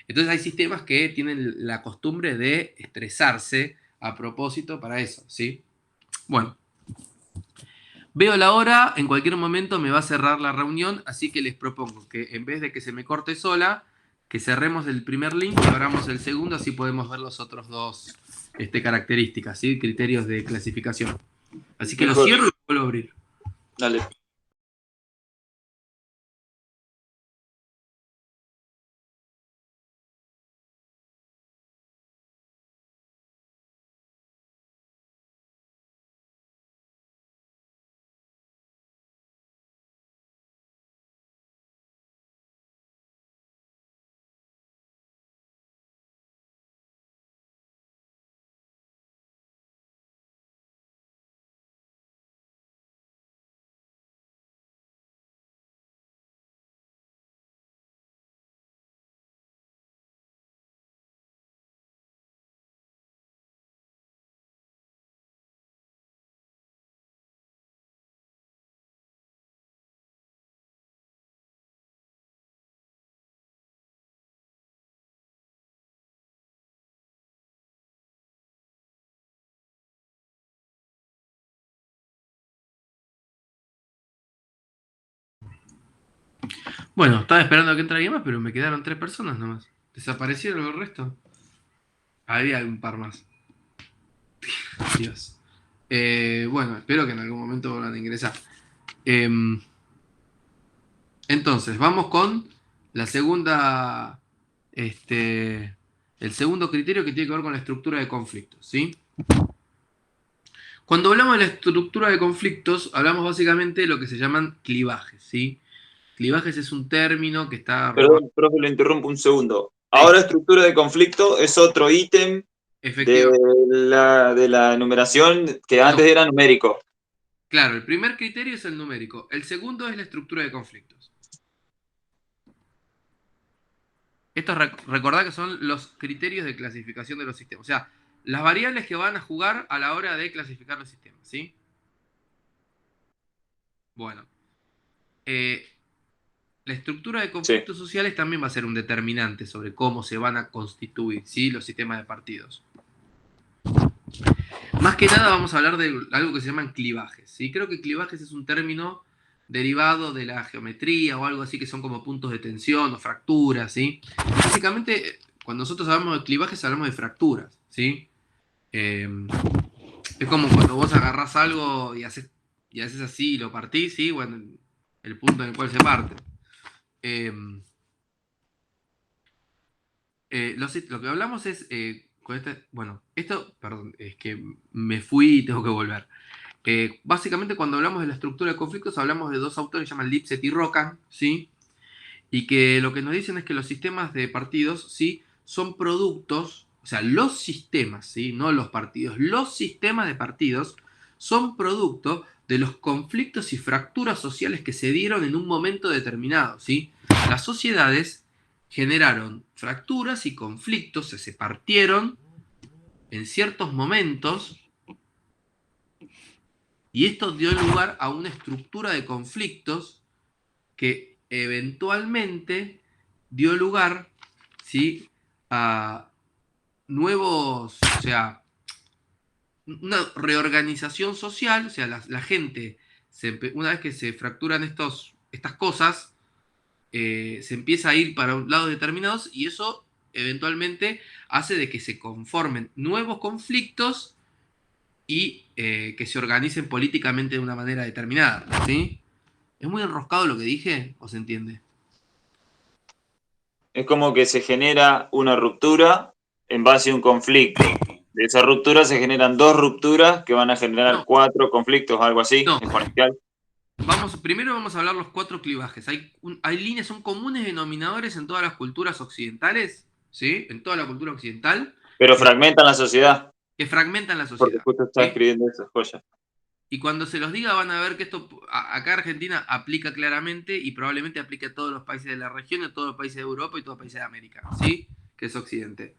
Entonces hay sistemas que tienen la costumbre de estresarse a propósito para eso, ¿sí? Bueno, veo la hora, en cualquier momento me va a cerrar la reunión, así que les propongo que en vez de que se me corte sola, que cerremos el primer link y abramos el segundo, así podemos ver los otros dos características, ¿sí? Criterios de clasificación. Así que lo Mejor. cierro y lo vuelvo a abrir. Dale. Bueno, estaba esperando a que entrara alguien más, pero me quedaron 3 personas nomás. ¿Desaparecieron el resto? Había un par más. Dios. Bueno, espero que en algún momento vuelvan a ingresar. Em, entonces, vamos con la segunda, el segundo criterio que tiene que ver con la estructura de conflictos, ¿sí? Cuando hablamos de la estructura de conflictos, hablamos básicamente de lo que se llaman clivajes, ¿sí? Clivajes es un término que está Perdón, profe, lo interrumpo un segundo. Sí, Ahora estructura de conflicto es otro ítem de efectivamente. la enumeración que No, antes era numérico. claro, el primer criterio es el numérico. El segundo es la estructura de conflictos. Estos recordad que son los criterios de clasificación de los sistemas. O sea, las variables que van a jugar a la hora de clasificar los sistemas, ¿sí? Bueno, eh, la estructura de Sí. conflictos sociales también va a ser un determinante sobre cómo se van a constituir, ¿sí? Los sistemas de partidos. Más que nada vamos a hablar de algo que se llaman clivajes, ¿sí? Creo que clivajes es un término derivado de la geometría o algo así que son como puntos de tensión o fracturas, ¿sí? Básicamente, cuando nosotros hablamos de clivajes hablamos de fracturas, ¿sí? Eh, es como cuando vos agarrás algo y haces así y lo partís, ¿sí? Bueno, el punto en el cual se parte. Eh, lo que hablamos es, bueno, esto, perdón, es que me fui y tengo que volver. Básicamente cuando hablamos de la estructura de conflictos hablamos de dos autores que se llaman Lipset y Rockan, ¿sí? Y que lo que nos dicen es que los sistemas de partidos, ¿sí? Son productos, o sea, los sistemas, ¿sí? No los partidos, los sistemas de partidos son producto de los conflictos y fracturas sociales que se dieron en un momento determinado, ¿sí? Las sociedades generaron fracturas y conflictos, se partieron en ciertos momentos y esto dio lugar a una estructura de conflictos que eventualmente dio lugar, ¿sí? A nuevos, o sea, una reorganización social, o sea, la gente, una vez que se fracturan estas cosas, se empieza a ir para un lado determinados y eso eventualmente hace de que se conformen nuevos conflictos y que se organicen políticamente de una manera determinada, ¿sí? ¿Es muy enroscado lo que dije o se entiende? Es como que se genera una ruptura en base a un conflicto. De esa ruptura se generan dos rupturas que van a generar No, cuatro conflictos, algo así, no. exponencial. Primero vamos a hablar los cuatro clivajes. Hay líneas, son comunes denominadores en todas las culturas occidentales, ¿sí? En toda la cultura occidental, Pero que, fragmentan la sociedad, que fragmentan la porque sociedad, justo está ¿sí? escribiendo esas joyas. Y cuando se los diga van a ver que esto acá Argentina aplica claramente y probablemente aplique a todos los países de la región, a todos los países de Europa y todos los países de América, ¿sí? Que es Occidente.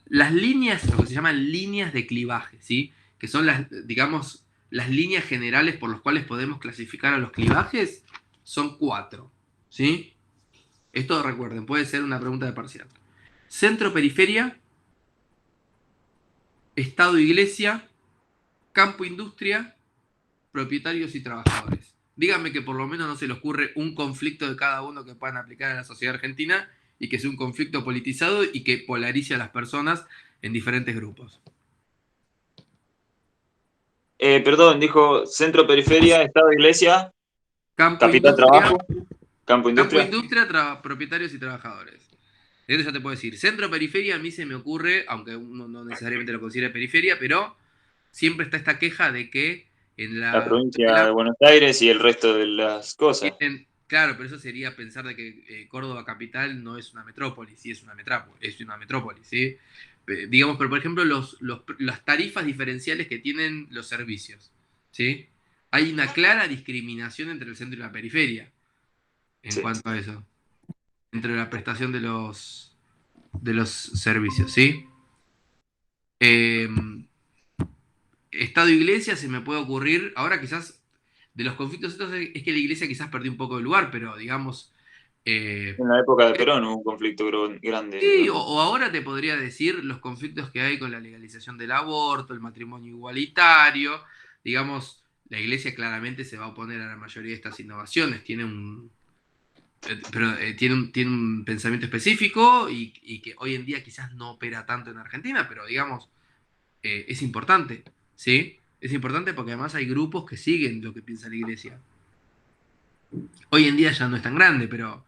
Las líneas, lo que se llaman líneas de clivaje, ¿sí? Que son las, digamos, las líneas generales por las cuales podemos clasificar a los clivajes, son cuatro, ¿sí? Esto recuerden, puede ser una pregunta de parcial. Centro-periferia, Estado-iglesia, campo-industria, propietarios y trabajadores. Díganme que por lo menos no se les ocurre un conflicto de cada uno que puedan aplicar a la sociedad argentina y que sea un conflicto politizado y que polarice a las personas en diferentes grupos. Perdón, dijo centro, periferia, estado, iglesia, Campo, capital, industria, trabajo, campo, campo, industria. industria, propietarios y trabajadores. Esto ya te puedo decir. Centro, periferia, a mí se me ocurre, aunque uno no necesariamente lo considere periferia, pero siempre está esta queja de que en La la provincia de Buenos Aires y el resto de las cosas. claro, pero eso sería pensar de que Córdoba capital no es una metrópoli, sí es una metrópoli, ¿sí? Digamos, pero por ejemplo, las tarifas diferenciales que tienen los servicios, ¿sí? Hay una clara discriminación entre el centro y la periferia en Sí. cuanto a eso, entre la prestación de los servicios, ¿sí? Eh, Estado-iglesia se me puede ocurrir, ahora quizás de los conflictos estos es que la iglesia quizás perdió un poco de lugar, pero digamos... En la época de Perón hubo un conflicto grande Sí, con... o ahora te podría decir los conflictos que hay con la legalización del aborto, el matrimonio igualitario. Digamos, la iglesia claramente se va a oponer a la mayoría de estas innovaciones. Tiene un pensamiento específico y que hoy en día quizás no opera tanto en Argentina, pero digamos, es importante, ¿sí? Es importante porque además hay grupos que siguen lo que piensa la iglesia. Hoy en día ya no es tan grande, pero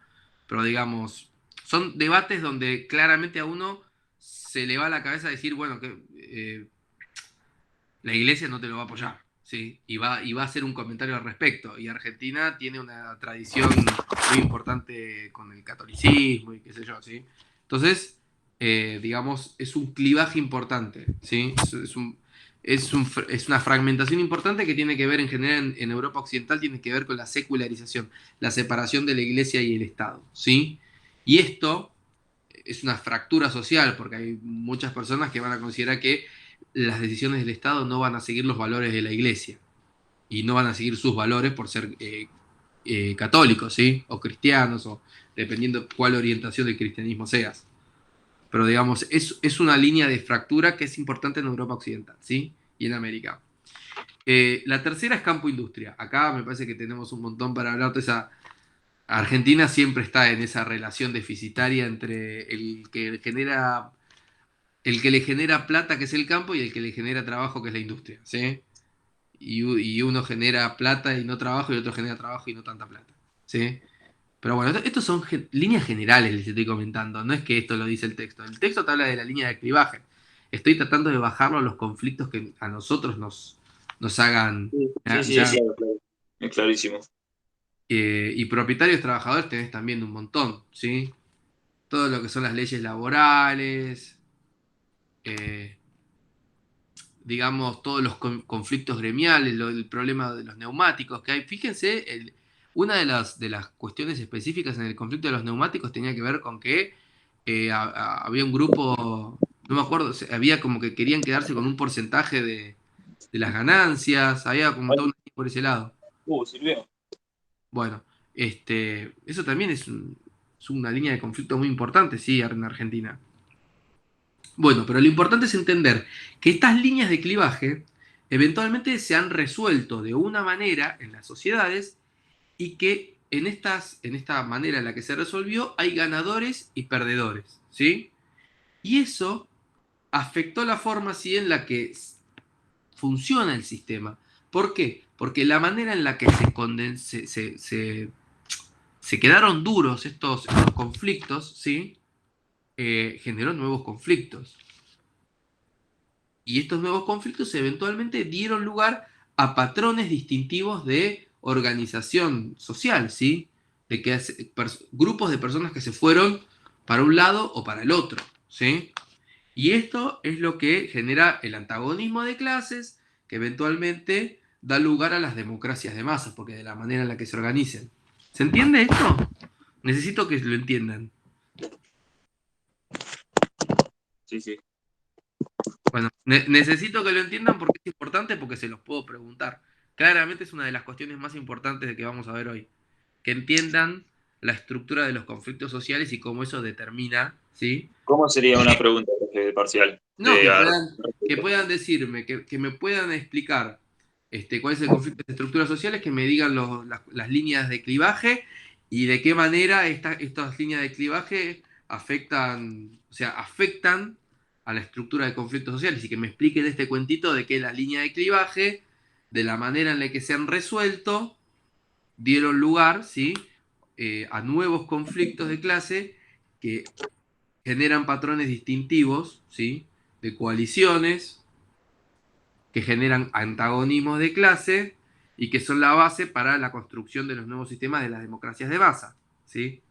digamos, son debates donde claramente a uno se le va a la cabeza decir, bueno, que la iglesia no te lo va a apoyar, ¿sí? Y va a hacer un comentario al respecto. Y Argentina tiene una tradición muy importante con el catolicismo y qué sé yo, ¿sí? Entonces, digamos, es un clivaje importante, ¿sí? Es una fragmentación importante que tiene que ver en general en Europa Occidental, tiene que ver con la secularización, la separación de la iglesia y el Estado, ¿sí? Y esto es una fractura social, porque hay muchas personas que van a considerar que las decisiones del Estado no van a seguir los valores de la iglesia y no van a seguir sus valores por ser católicos, ¿sí? O cristianos, o dependiendo cuál orientación del cristianismo seas. Pero digamos, es una línea de fractura que es importante en Europa Occidental, ¿sí? Y en América. La tercera es campo industria. Acá me parece que tenemos un montón para hablar de esa. Argentina siempre está en esa relación deficitaria entre el que le genera plata, que es el campo, y el que le genera trabajo, que es la industria, ¿sí? Y uno genera plata y no trabajo, y otro genera trabajo y no tanta plata, ¿sí? Pero bueno, estos son líneas generales, les estoy comentando, no es que esto lo dice el texto. El texto te habla de la línea de clivaje. Estoy tratando de bajarlo a los conflictos que a nosotros nos hagan Sí, ya, sí, es ya, claro, claro. Es clarísimo. y propietarios trabajadores tenés también un montón, ¿sí? Todo lo que son las leyes laborales, eh, digamos, todos los conflictos gremiales, el problema de los neumáticos que hay. Fíjense, una de las cuestiones específicas en el conflicto de los neumáticos tenía que ver con que había un grupo, no me acuerdo, había como que querían quedarse con un porcentaje de las ganancias, había como todo un por ese lado. Sirvió. Bueno, eso también es una línea de conflicto muy importante, sí, en Argentina. Bueno, pero lo importante es entender que estas líneas de clivaje eventualmente se han resuelto de una manera en las sociedades y que en esta manera en la que se resolvió hay ganadores y perdedores, ¿sí? Y eso afectó la forma ¿sí? en la que funciona el sistema. ¿Por qué? Porque la manera en la que se quedaron duros estos conflictos, ¿sí? Generó nuevos conflictos. Y estos nuevos conflictos eventualmente dieron lugar a patrones distintivos de organización social, ¿sí? De que grupos de personas que se fueron para un lado o para el otro, ¿sí? Y esto es lo que genera el antagonismo de clases, que eventualmente da lugar a las democracias de masas, porque de la manera en la que se organicen. ¿Se entiende esto? Necesito que lo entiendan. Sí, sí. Bueno, necesito que lo entiendan porque es importante, porque se los puedo preguntar. Claramente es una de las cuestiones más importantes de que vamos a ver hoy. Que entiendan la estructura de los conflictos sociales y cómo eso determina, ¿sí? ¿Cómo sería una pregunta de parcial? No, que puedan decirme, que me puedan explicar cuál es el conflicto de estructuras sociales, que me digan las líneas de clivaje y de qué manera estas líneas de clivaje afectan, o sea, afectan a la estructura de conflictos sociales y que me expliquen este cuentito de que las líneas de clivaje, de la manera en la que se han resuelto, dieron lugar, ¿sí? A nuevos conflictos de clase que generan patrones distintivos, ¿sí? De coaliciones que generan antagonismos de clase y que son la base para la construcción de los nuevos sistemas de las democracias de masa, ¿sí?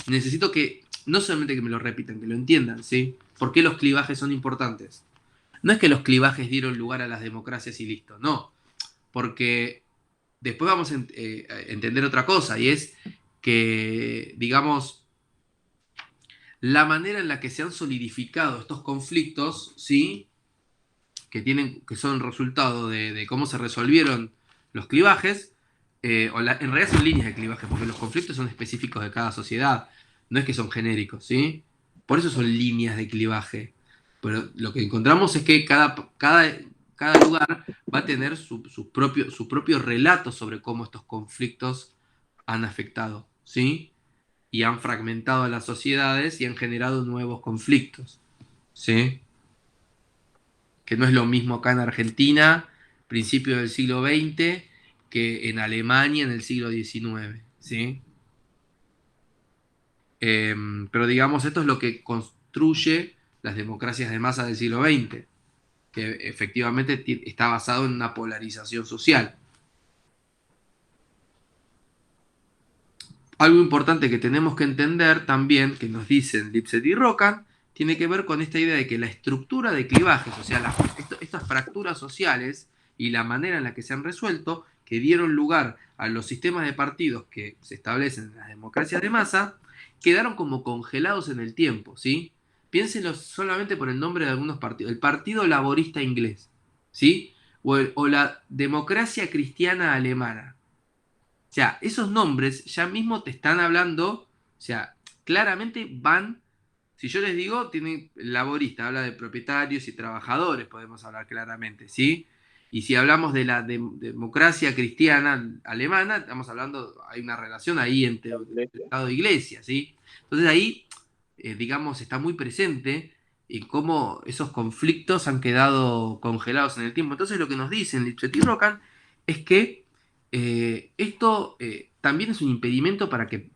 Necesito que, no solamente que me lo repitan, que lo entiendan, ¿sí? ¿Por qué los clivajes son importantes? No es que los clivajes dieron lugar a las democracias y listo, no, porque después vamos a entender otra cosa, y es que, digamos, la manera en la que se han solidificado estos conflictos, ¿sí? Que son resultado de cómo se resolvieron los clivajes, en realidad son líneas de clivaje, porque los conflictos son específicos de cada sociedad, no es que son genéricos, ¿sí? Por eso son líneas de clivaje. Pero lo que encontramos es que cada lugar va a tener su propio relato sobre cómo estos conflictos han afectado, ¿sí? Y han fragmentado a las sociedades y han generado nuevos conflictos, ¿sí? que no es lo mismo acá en Argentina, principios del siglo XX, que en Alemania en el siglo XIX, ¿sí? Pero digamos, esto es lo que construye las democracias de masa del siglo XX, que efectivamente está basado en una polarización social. Algo importante que tenemos que entender también, que nos dicen Lipset y Rockham, tiene que ver con esta idea de que la estructura de clivajes, o sea, estas fracturas sociales y la manera en la que se han resuelto, que dieron lugar a los sistemas de partidos que se establecen en las democracias de masa, quedaron como congelados en el tiempo, ¿sí? Piénsenlo solamente por el nombre de algunos partidos. El Partido Laborista Inglés, ¿sí? O la Democracia Cristiana Alemana. O sea, esos nombres ya mismo te están hablando, o sea, claramente van, si yo les digo, tiene laborista, habla de propietarios y trabajadores, podemos hablar claramente, ¿sí? Y si hablamos de la democracia cristiana alemana, estamos hablando, hay una relación ahí entre el Estado e Iglesia, ¿sí? Entonces ahí, digamos, está muy presente en cómo esos conflictos han quedado congelados en el tiempo. Entonces lo que nos dicen Lichett y Rockham es que esto también es un impedimento para que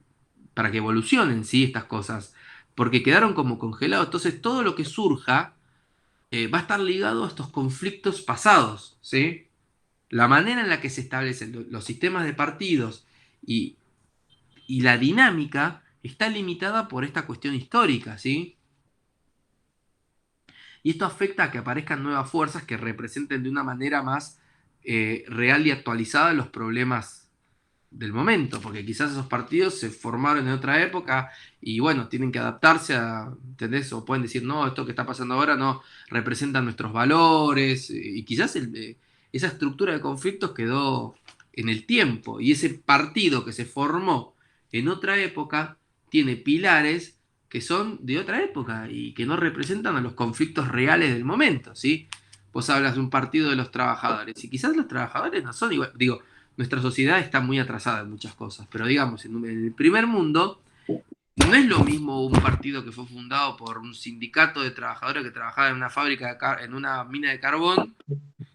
evolucionen, ¿sí? Estas cosas, porque quedaron como congelados. Entonces todo lo que surja va a estar ligado a estos conflictos pasados, ¿sí? La manera en la que se establecen los sistemas de partidos y, y la dinámica está limitada por esta cuestión histórica, ¿sí? Y esto afecta a que aparezcan nuevas fuerzas que representen de una manera más real y actualizada los problemas del momento, porque quizás esos partidos se formaron en otra época y bueno, tienen que adaptarse a, ¿entendés? O pueden decir, no, esto que está pasando ahora no representa nuestros valores, y quizás esa estructura de conflictos quedó en el tiempo, y ese partido que se formó en otra época tiene pilares que son de otra época y que no representan a los conflictos reales del momento, ¿sí? Vos hablas de un partido de los trabajadores, y quizás los trabajadores no son igual, digo, nuestra sociedad está muy atrasada en muchas cosas, pero digamos, en el primer mundo no es lo mismo un partido que fue fundado por un sindicato de trabajadores que trabajaba en una fábrica, en una mina de carbón,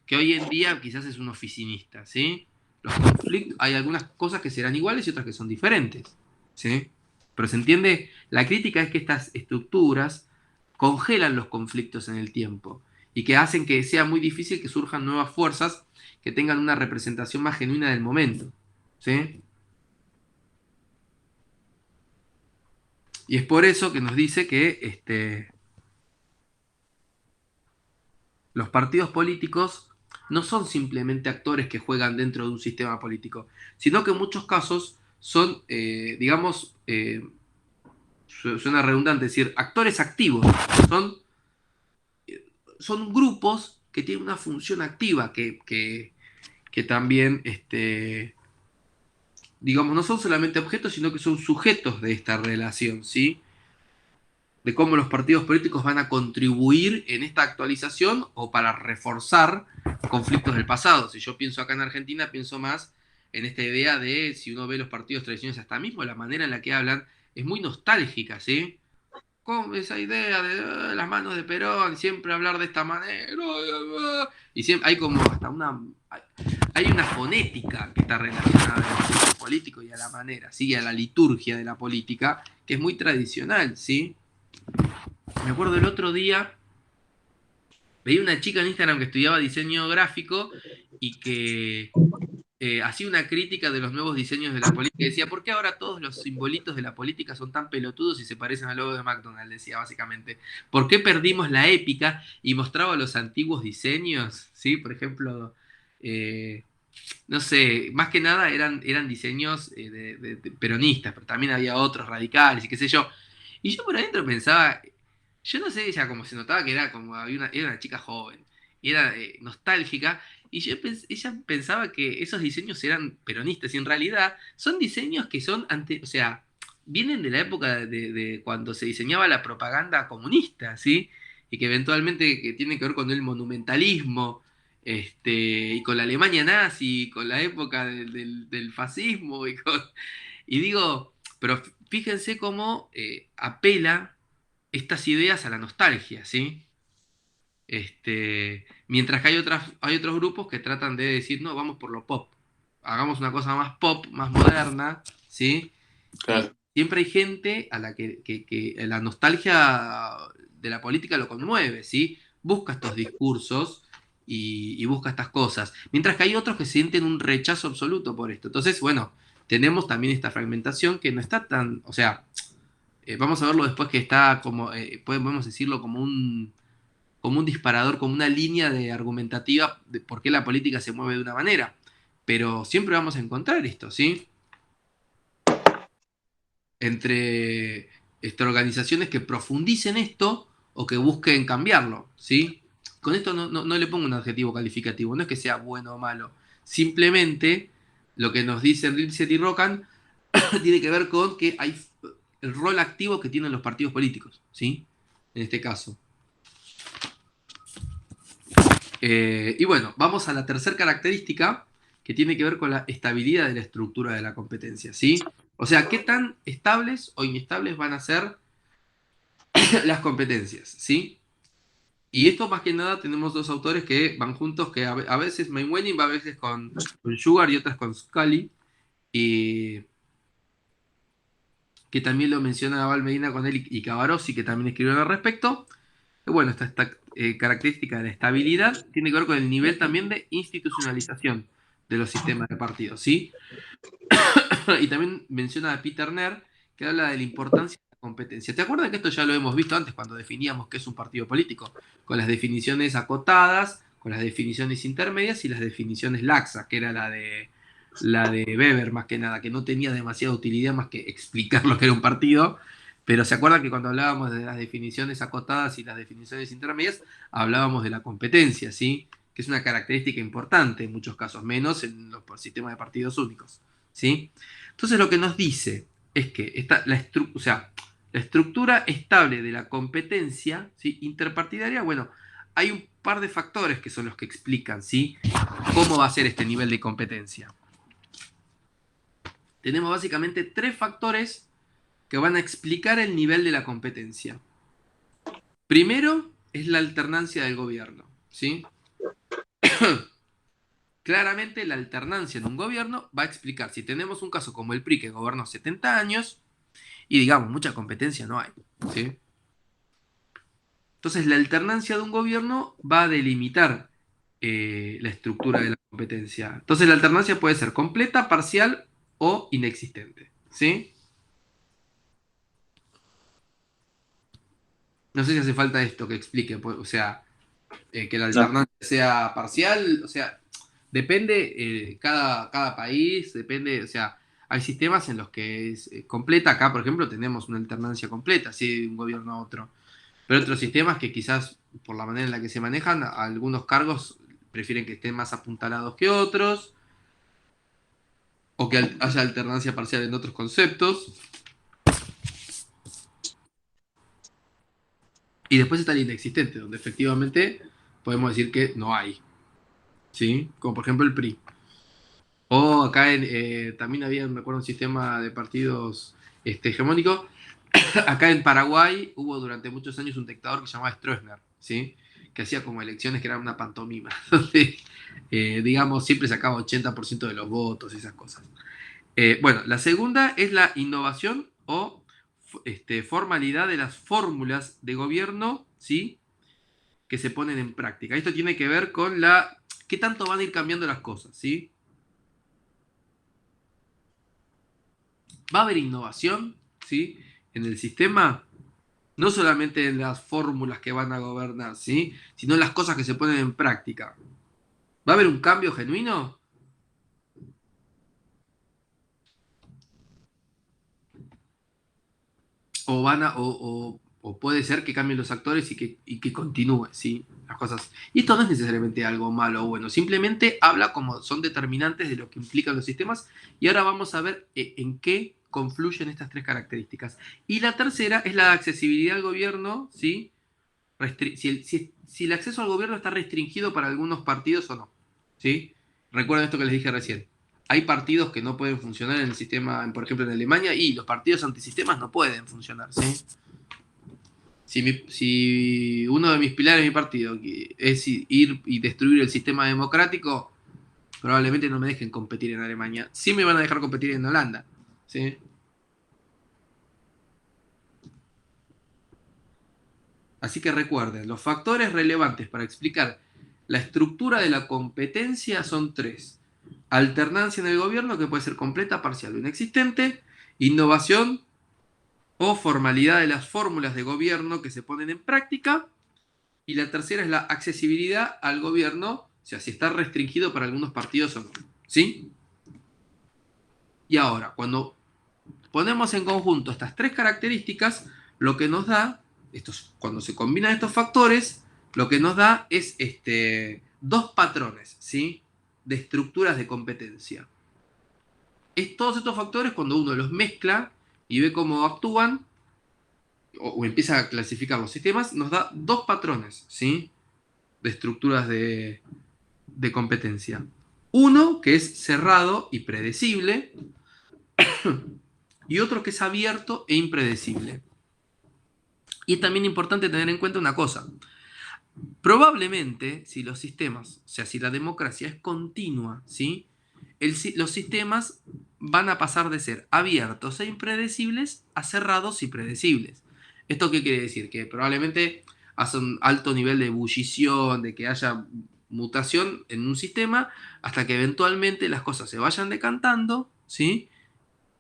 que hoy en día quizás es un oficinista, ¿sí? Los conflictos, hay algunas cosas que serán iguales y otras que son diferentes, ¿sí? Pero se entiende, la crítica es que estas estructuras congelan los conflictos en el tiempo y que hacen que sea muy difícil que surjan nuevas fuerzas que tengan una representación más genuina del momento, ¿sí? Y es por eso que nos dice que los partidos políticos no son simplemente actores que juegan dentro de un sistema político, sino que en muchos casos son, digamos, suena redundante decir, actores activos. Son, son grupos que tienen una función activa, que también, digamos, no son solamente objetos, sino que son sujetos de esta relación, ¿sí? De cómo los partidos políticos van a contribuir en esta actualización o para reforzar conflictos del pasado. Si yo pienso acá en Argentina, pienso más en esta idea de, si uno ve los partidos tradicionales hasta mismo, la manera en la que hablan es muy nostálgica, ¿sí? Con esa idea de las manos de Perón, siempre hablar de esta manera, y siempre hay como hasta hay una fonética que está relacionada al discurso político y a la manera, ¿sí? A la liturgia de la política, que es muy tradicional, ¿sí? Me acuerdo el otro día, veía una chica en Instagram que estudiaba diseño gráfico y que hacía una crítica de los nuevos diseños de la política. Y decía, ¿por qué ahora todos los simbolitos de la política son tan pelotudos y se parecen al logo de McDonald's? Decía básicamente. ¿Por qué perdimos la épica? Y mostraba los antiguos diseños, ¿sí? Por ejemplo, eh, no sé, más que nada eran diseños de peronistas, pero también había otros radicales y qué sé yo. Y yo por adentro pensaba, yo no sé, ella como se notaba que era como era una chica joven, y era nostálgica, y ella pensaba que esos diseños eran peronistas, y en realidad son diseños que son o sea, vienen de la época de cuando se diseñaba la propaganda comunista, ¿sí? Y que eventualmente que tiene que ver con el monumentalismo, y con la Alemania nazi, con la época del fascismo, y digo, pero fíjense cómo apela estas ideas a la nostalgia, ¿sí? Mientras que hay otros grupos que tratan de decir, no, vamos por lo pop. Hagamos una cosa más pop, más moderna, ¿sí? Y Claro. siempre hay gente a la que la nostalgia de la política lo conmueve, ¿sí? Busca estos discursos y busca estas cosas. Mientras que hay otros que sienten un rechazo absoluto por esto. Entonces, bueno, tenemos también esta fragmentación que no está tan, o sea, vamos a verlo después que está como, podemos decirlo como un disparador, como una línea de argumentativa de por qué la política se mueve de una manera. Pero siempre vamos a encontrar esto, ¿sí? Entre organizaciones que profundicen esto o que busquen cambiarlo, ¿sí? Con esto no le pongo un adjetivo calificativo, no es que sea bueno o malo. Simplemente lo que nos dicen Lipset y Rocan tiene que ver con que hay el rol activo que tienen los partidos políticos, ¿sí? En este caso. Y bueno, vamos a la tercera característica que tiene que ver con la estabilidad de la estructura de la competencia, ¿sí? O sea, ¿qué tan estables o inestables van a ser las competencias, ¿sí? Y esto más que nada tenemos dos autores que van juntos, que a veces Mainwaring va a veces con Sugar y otras con Scully, y que también lo menciona Val Medina con él y Cavarossi, que también escribieron al respecto. Y bueno, esta característica de la estabilidad tiene que ver con el nivel también de institucionalización de los sistemas de partidos, ¿sí? Y también menciona a Peter Nair, que habla de la importancia de la competencia. ¿Te acuerdas que esto ya lo hemos visto antes cuando definíamos qué es un partido político? Con las definiciones acotadas, con las definiciones intermedias y las definiciones laxas, que era la de Weber más que nada, que no tenía demasiada utilidad más que explicar lo que era un partido. Pero se acuerdan que cuando hablábamos de las definiciones acotadas y las definiciones intermedias, hablábamos de la competencia, ¿sí? Que es una característica importante en muchos casos, menos en los sistemas de partidos únicos, ¿sí? Entonces lo que nos dice es que o sea, la estructura estable de la competencia, ¿sí? Interpartidaria, bueno, hay un par de factores que son los que explican, ¿sí? Cómo va a ser este nivel de competencia. Tenemos básicamente tres factores que van a explicar el nivel de la competencia. Primero es la alternancia del gobierno, ¿sí? Claramente la alternancia en un gobierno va a explicar si tenemos un caso como el PRI que gobernó 70 años y digamos, mucha competencia no hay, ¿sí? Entonces la alternancia de un gobierno va a delimitar la estructura de la competencia. Entonces la alternancia puede ser completa, parcial o inexistente, ¿sí? No sé si hace falta esto que explique, pues, o sea, que la No. alternancia sea parcial, o sea, depende, cada país, depende, o sea, hay sistemas en los que es completa, acá por ejemplo tenemos una alternancia completa, así de un gobierno a otro, pero otros sistemas que quizás por la manera en la que se manejan, algunos cargos prefieren que estén más apuntalados que otros, o que haya alternancia parcial en otros conceptos, y después está el inexistente, donde efectivamente podemos decir que no hay, ¿sí? Como por ejemplo el PRI. O acá también había, me acuerdo, un sistema de partidos hegemónico. Acá en Paraguay hubo durante muchos años un dictador que se llamaba Stroessner, ¿sí? Que hacía como elecciones que eran una pantomima, donde, digamos, siempre sacaba 80% de los votos y esas cosas. Bueno, la segunda es la innovación o formalidad de las fórmulas de gobierno, ¿sí? Que se ponen en práctica. Esto tiene que ver con qué tanto van a ir cambiando las cosas, ¿sí? Va a haber innovación, ¿sí? En el sistema, no solamente en las fórmulas que van a gobernar, ¿sí? Sino en las cosas que se ponen en práctica. ¿Va a haber un cambio genuino? O van a, o puede ser que cambien los actores y que continúe, ¿sí? Las cosas. Y esto no es necesariamente algo malo o bueno, simplemente habla como son determinantes de lo que implican los sistemas. Y ahora vamos a ver en qué confluyen estas tres características. Y la tercera es la accesibilidad al gobierno, ¿sí? Si el acceso al gobierno está restringido para algunos partidos o no, ¿sí? Recuerden esto que les dije recién. Hay partidos que no pueden funcionar en el sistema, por ejemplo en Alemania, y los partidos antisistemas no pueden funcionar, ¿sí? Si uno de mis pilares de mi partido es ir y destruir el sistema democrático, probablemente no me dejen competir en Alemania. Sí me van a dejar competir en Holanda. ¿Sí? Así que recuerden, los factores relevantes para explicar la estructura de la competencia son tres. Alternancia en el gobierno, que puede ser completa, parcial o inexistente. Innovación o formalidad de las fórmulas de gobierno que se ponen en práctica. Y la tercera es la accesibilidad al gobierno, o sea, si está restringido para algunos partidos o no. ¿Sí? Y ahora, cuando ponemos en conjunto estas tres características, lo que nos da, cuando se combinan estos factores, lo que nos da es dos patrones, ¿sí? De estructuras de competencia. Todos estos factores, cuando uno los mezcla y ve cómo actúan, o empieza a clasificar los sistemas, nos da dos patrones, ¿sí? De estructuras de competencia. Uno que es cerrado y predecible, y otro que es abierto e impredecible. Y es también importante tener en cuenta una cosa. Probablemente, si los sistemas, o sea, si la democracia es continua, ¿sí? Los sistemas van a pasar de ser abiertos e impredecibles a cerrados y predecibles. ¿Esto qué quiere decir? Que probablemente hace un alto nivel de ebullición, de que haya mutación en un sistema, hasta que eventualmente las cosas se vayan decantando, ¿sí?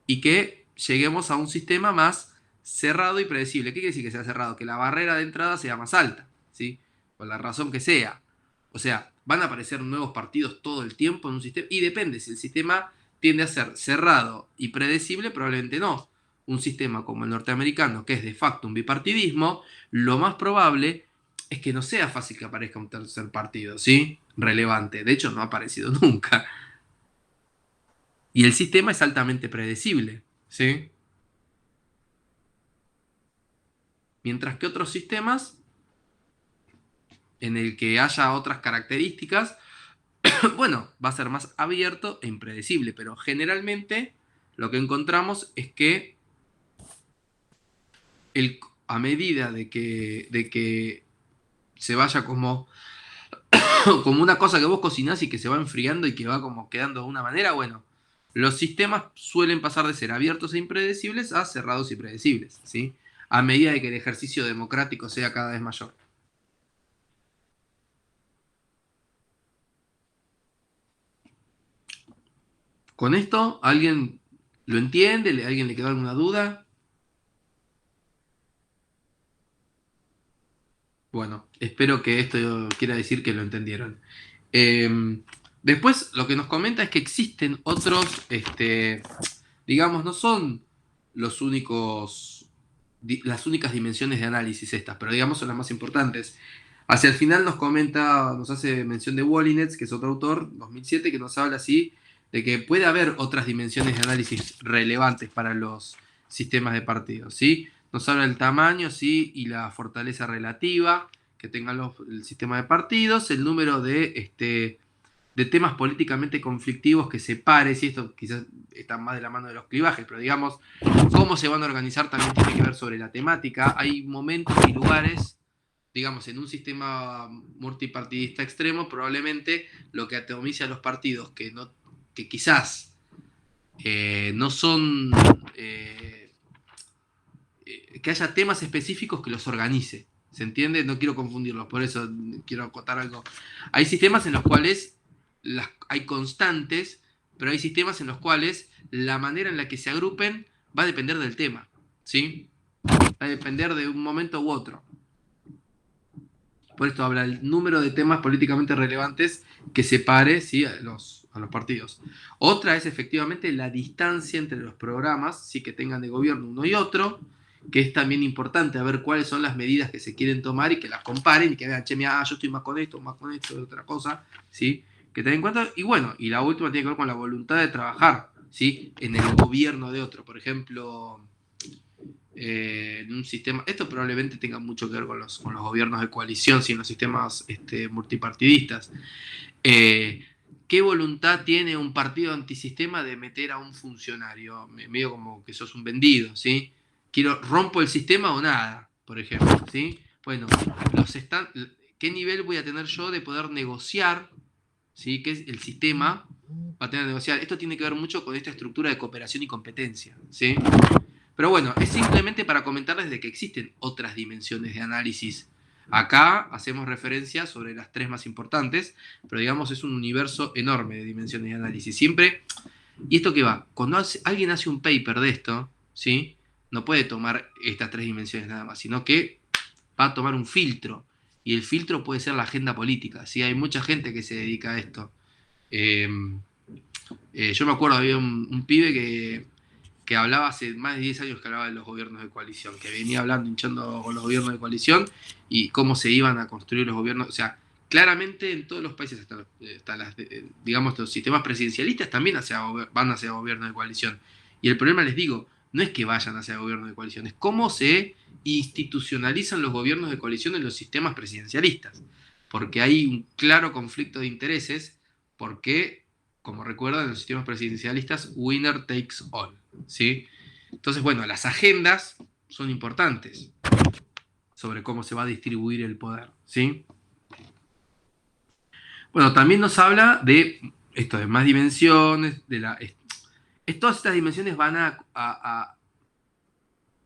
Y que lleguemos a un sistema más cerrado y predecible. ¿Qué quiere decir que sea cerrado? Que la barrera de entrada sea más alta, ¿sí? Por la razón que sea. O sea, van a aparecer nuevos partidos todo el tiempo en un sistema, y depende, si el sistema tiende a ser cerrado y predecible, probablemente no. Un sistema como el norteamericano, que es de facto un bipartidismo, lo más probable es que no sea fácil que aparezca un tercer partido, ¿sí? Relevante. De hecho, no ha aparecido nunca. Y el sistema es altamente predecible, ¿sí? Mientras que otros sistemas en el que haya otras características, bueno, va a ser más abierto e impredecible, pero generalmente lo que encontramos es que a medida de que se vaya como, como una cosa que vos cocinás y que se va enfriando y que va como quedando de una manera, bueno, los sistemas suelen pasar de ser abiertos e impredecibles a cerrados y predecibles, ¿sí? A medida de que el ejercicio democrático sea cada vez mayor. Con esto, ¿alguien lo entiende? ¿Alguien le quedó alguna duda? Bueno, espero que esto quiera decir que lo entendieron. Después, lo que nos comenta es que existen otros, digamos, no son los únicos, las únicas dimensiones de análisis estas, pero digamos son las más importantes. Hacia el final nos comenta, nos hace mención de Wollinetz, que es otro autor, 2007, que nos habla así de que puede haber otras dimensiones de análisis relevantes para los sistemas de partidos, ¿sí? Nos habla del tamaño, ¿sí? Y la fortaleza relativa que tengan el sistema de partidos, el número de temas políticamente conflictivos que separe, si esto quizás está más de la mano de los clivajes, pero digamos, cómo se van a organizar también tiene que ver sobre la temática. Hay momentos y lugares, digamos, en un sistema multipartidista extremo, probablemente lo que atomice a los partidos que quizás no son... que haya temas específicos que los organice. ¿Se entiende? No quiero confundirlos, por eso quiero acotar algo. Hay sistemas en los cuales hay constantes, pero hay sistemas en los cuales la manera en la que se agrupen va a depender del tema, ¿sí? Va a depender de un momento u otro. Por esto habla el número de temas políticamente relevantes que separe, ¿sí? a los partidos. Otra es efectivamente la distancia entre los programas, ¿sí? Que tengan de gobierno uno y otro, que es también importante a ver cuáles son las medidas que se quieren tomar y que las comparen y que vean, che, mira, yo estoy más con esto, otra cosa, ¿sí? Que tengan en cuenta. Y bueno, y la última tiene que ver con la voluntad de trabajar, ¿sí? En el gobierno de otro. Por ejemplo, en un sistema, esto probablemente tenga mucho que ver con los gobiernos de coalición, si en los sistemas multipartidistas. ¿Qué voluntad tiene un partido antisistema de meter a un funcionario? Medio como que sos un vendido, ¿sí? Rompo el sistema o nada. por ejemplo, ¿sí? Bueno, ¿qué nivel voy a tener yo de poder negociar, ¿sí? ¿Qué es el sistema? Va a tener que negociar. Esto tiene que ver mucho con esta estructura de cooperación y competencia, ¿sí? Pero bueno, es simplemente para comentarles de que existen otras dimensiones de análisis. Acá hacemos referencia sobre las tres más importantes, pero digamos es un universo enorme de dimensiones de análisis. Siempre, ¿y esto qué va? Cuando alguien hace un paper de esto, ¿sí? No puede tomar estas tres dimensiones nada más, sino que va a tomar un filtro. Y el filtro puede ser la agenda política, ¿sí? Hay mucha gente que se dedica a esto. Eh, yo me acuerdo, había un pibe que hablaba hace más de 10 años que hablaba de los gobiernos de coalición, que venía hablando, hinchando con los gobiernos de coalición y cómo se iban a construir los gobiernos. O sea, claramente en todos los países, digamos, los sistemas presidencialistas también van hacia gobiernos de coalición. Y el problema, les digo, no es que vayan hacia gobiernos de coalición, es cómo se institucionalizan los gobiernos de coalición en los sistemas presidencialistas. Porque hay un claro conflicto de intereses, porque, como recuerdan, en los sistemas presidencialistas, winner takes all. ¿Sí? Entonces, bueno, las agendas son importantes sobre cómo se va a distribuir el poder. ¿Sí? Bueno, también nos habla de esto, de más dimensiones, todas estas dimensiones van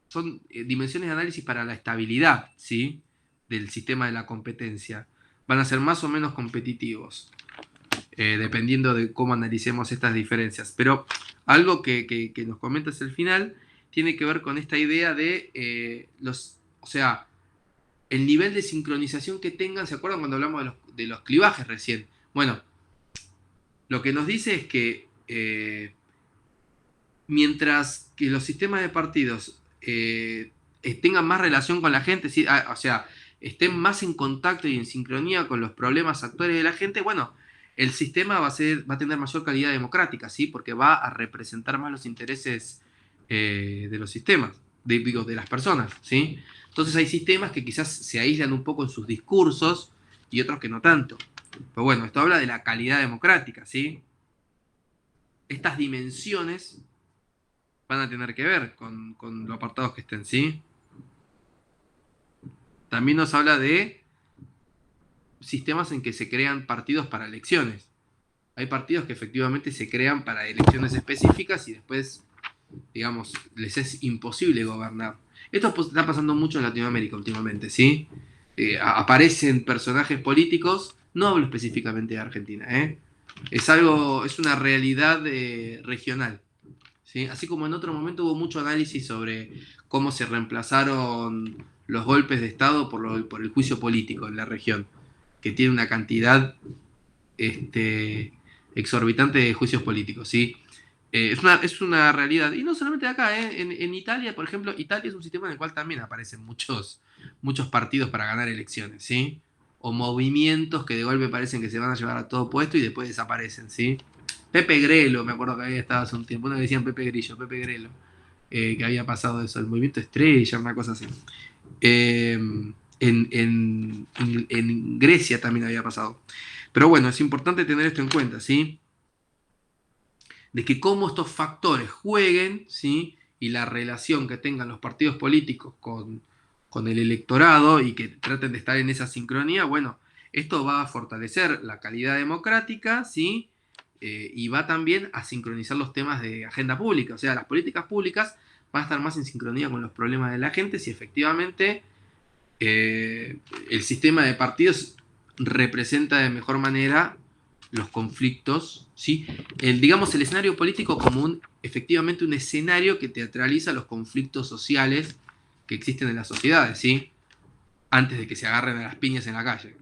son dimensiones de análisis para la estabilidad, ¿sí? Del sistema de la competencia. Van a ser más o menos competitivos, dependiendo de cómo analicemos estas diferencias. Pero algo que nos comentas al final tiene que ver con esta idea de o sea, el nivel de sincronización que tengan. ¿Se acuerdan cuando hablamos de los clivajes recién? Bueno, lo que nos dice es que mientras que los sistemas de partidos tengan más relación con la gente, ¿sí? O sea, estén más en contacto y en sincronía con los problemas actuales de la gente, bueno, el sistema va a tener mayor calidad democrática, ¿sí? Porque va a representar más los intereses de los sistemas, de las personas, ¿sí? Entonces hay sistemas que quizás se aíslan un poco en sus discursos y otros que no tanto. Pero bueno, esto habla de la calidad democrática, ¿sí? Estas dimensiones van a tener que ver con los apartados que estén, ¿sí? También nos habla de sistemas en que se crean partidos para elecciones. Hay partidos que efectivamente se crean para elecciones específicas y después, digamos, les es imposible gobernar. Esto está pasando mucho en Latinoamérica últimamente, ¿sí? Aparecen personajes políticos, no hablo específicamente de Argentina, ¿eh? Es una realidad regional. ¿Sí? Así como en otro momento hubo mucho análisis sobre cómo se reemplazaron los golpes de Estado por el juicio político en la región, que tiene una cantidad exorbitante de juicios políticos. ¿Sí? Es una realidad. Y no solamente acá, en Italia, por ejemplo, Italia es un sistema en el cual también aparecen muchos partidos para ganar elecciones, ¿sí? O movimientos que de golpe parecen que se van a llevar a todo puesto y después desaparecen, ¿sí? Pepe Grelo, me acuerdo que había estado hace un tiempo, uno que decían Pepe Grillo, Pepe Grelo, que había pasado eso, el movimiento estrella, una cosa así. En Grecia también había pasado. Pero bueno, es importante tener esto en cuenta, ¿sí? De que cómo estos factores jueguen, ¿sí? Y la relación que tengan los partidos políticos con el electorado y que traten de estar en esa sincronía, bueno, esto va a fortalecer la calidad democrática, ¿sí? Y va también a sincronizar los temas de agenda pública. O sea, las políticas públicas van a estar más en sincronía con los problemas de la gente si efectivamente el sistema de partidos representa de mejor manera los conflictos, ¿sí? Digamos, el escenario político como efectivamente un escenario que teatraliza los conflictos sociales que existen en las sociedades, ¿sí? Antes de que se agarren a las piñas en la calle.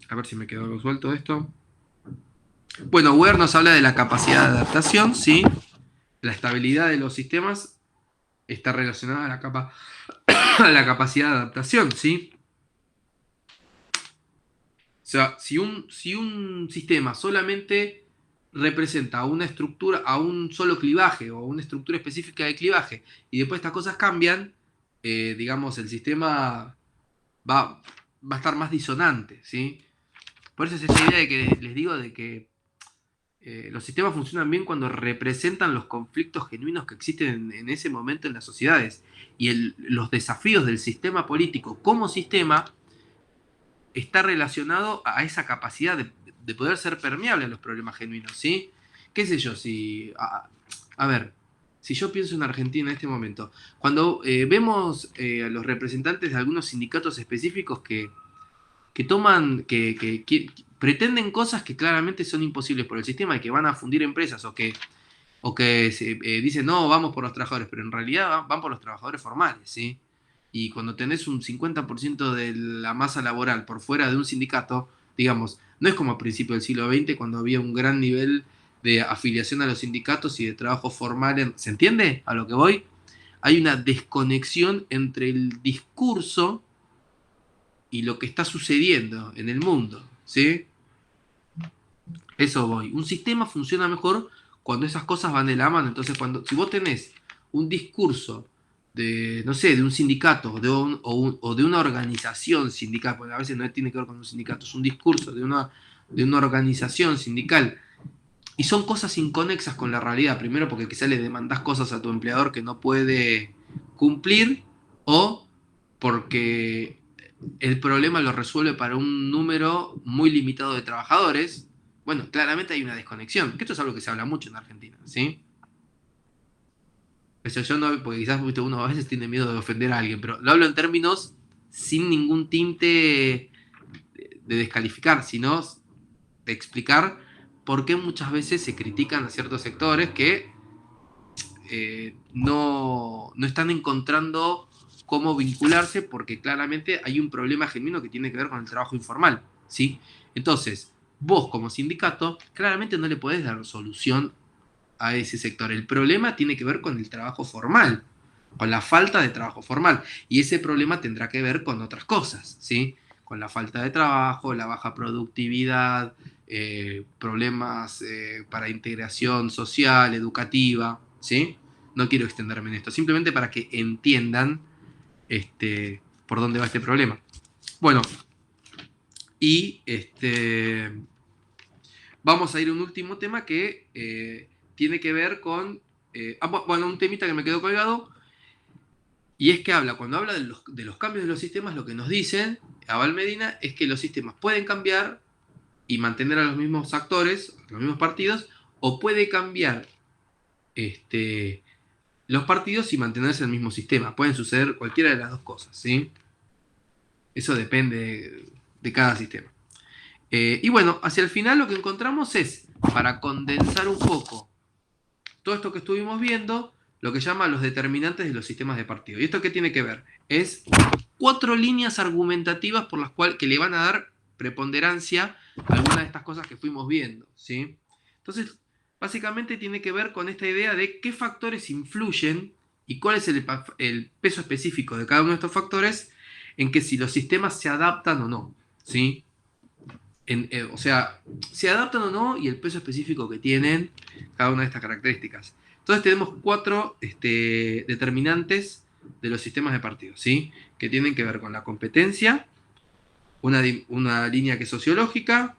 A ver si me quedó algo suelto de esto. Bueno, Weir nos habla de la capacidad de adaptación, ¿sí? La estabilidad de los sistemas está relacionada a la capacidad de adaptación, ¿sí? O sea, si un sistema solamente representa una estructura, a un solo clivaje o una estructura específica de clivaje, y después estas cosas cambian, digamos, el sistema va a estar más disonante, ¿sí? Por eso es esa idea de que les digo de que Los sistemas funcionan bien cuando representan los conflictos genuinos que existen en ese momento en las sociedades. Y los desafíos del sistema político como sistema está relacionado a esa capacidad de poder ser permeable a los problemas genuinos, ¿sí? ¿Qué sé yo? A ver, si yo pienso en Argentina en este momento, cuando vemos a los representantes de algunos sindicatos específicos que toman, que pretenden cosas que claramente son imposibles por el sistema y que van a fundir empresas o que dicen, no, vamos por los trabajadores, pero en realidad van por los trabajadores formales, ¿sí? Y cuando tenés un 50% de la masa laboral por fuera de un sindicato, digamos, no es como a principios del siglo XX cuando había un gran nivel de afiliación a los sindicatos y de trabajo formal. ¿Se entiende a lo que voy? Hay una desconexión entre el discurso y lo que está sucediendo en el mundo, ¿sí? Eso voy. Un sistema funciona mejor cuando esas cosas van de la mano. Entonces, si vos tenés un discurso de, no sé, de un sindicato o de una organización sindical, porque a veces no tiene que ver con un sindicato, es un discurso de una organización sindical, y son cosas inconexas con la realidad. Primero porque quizá le demandás cosas a tu empleador que no puede cumplir, o porque el problema lo resuelve para un número muy limitado de trabajadores. Bueno, claramente hay una desconexión, que esto es algo que se habla mucho en Argentina, ¿sí? Eso yo no, porque quizás uno a veces tiene miedo de ofender a alguien, pero lo hablo en términos sin ningún tinte de descalificar, sino de explicar por qué muchas veces se critican a ciertos sectores que no están encontrando cómo vincularse porque claramente hay un problema genuino que tiene que ver con el trabajo informal, ¿sí? Entonces, vos como sindicato claramente no le podés dar solución a ese sector. El problema tiene que ver con el trabajo formal, con la falta de trabajo formal. Y ese problema tendrá que ver con otras cosas, ¿sí? Con la falta de trabajo, la baja productividad, problemas para integración social, educativa, ¿sí? No quiero extenderme en esto, simplemente para que entiendan por dónde va este problema. Bueno, y vamos a ir a un último tema que tiene que ver con, bueno, un temita que me quedó colgado, y es que cuando habla de los cambios de los sistemas, lo que nos dicen Abal Medina es que los sistemas pueden cambiar y mantener a los mismos actores, a los mismos partidos, o puede cambiar los partidos y mantenerse en el mismo sistema. Pueden suceder cualquiera de las dos cosas, ¿sí? Eso depende de cada sistema. Y bueno, hacia el final lo que encontramos es, para condensar un poco todo esto que estuvimos viendo, lo que llama los determinantes de los sistemas de partido. ¿Y esto qué tiene que ver? Es 4 líneas argumentativas por las cuales que le van a dar preponderancia a algunas de estas cosas que fuimos viendo, ¿sí? Entonces, básicamente tiene que ver con esta idea de qué factores influyen y cuál es el peso específico de cada uno de estos factores en que si los sistemas se adaptan o no, ¿sí? O sea, se adaptan o no y el peso específico que tienen cada una de estas características. Entonces tenemos 4 determinantes de los sistemas de partidos, ¿sí? Que tienen que ver con la competencia, una línea que es sociológica,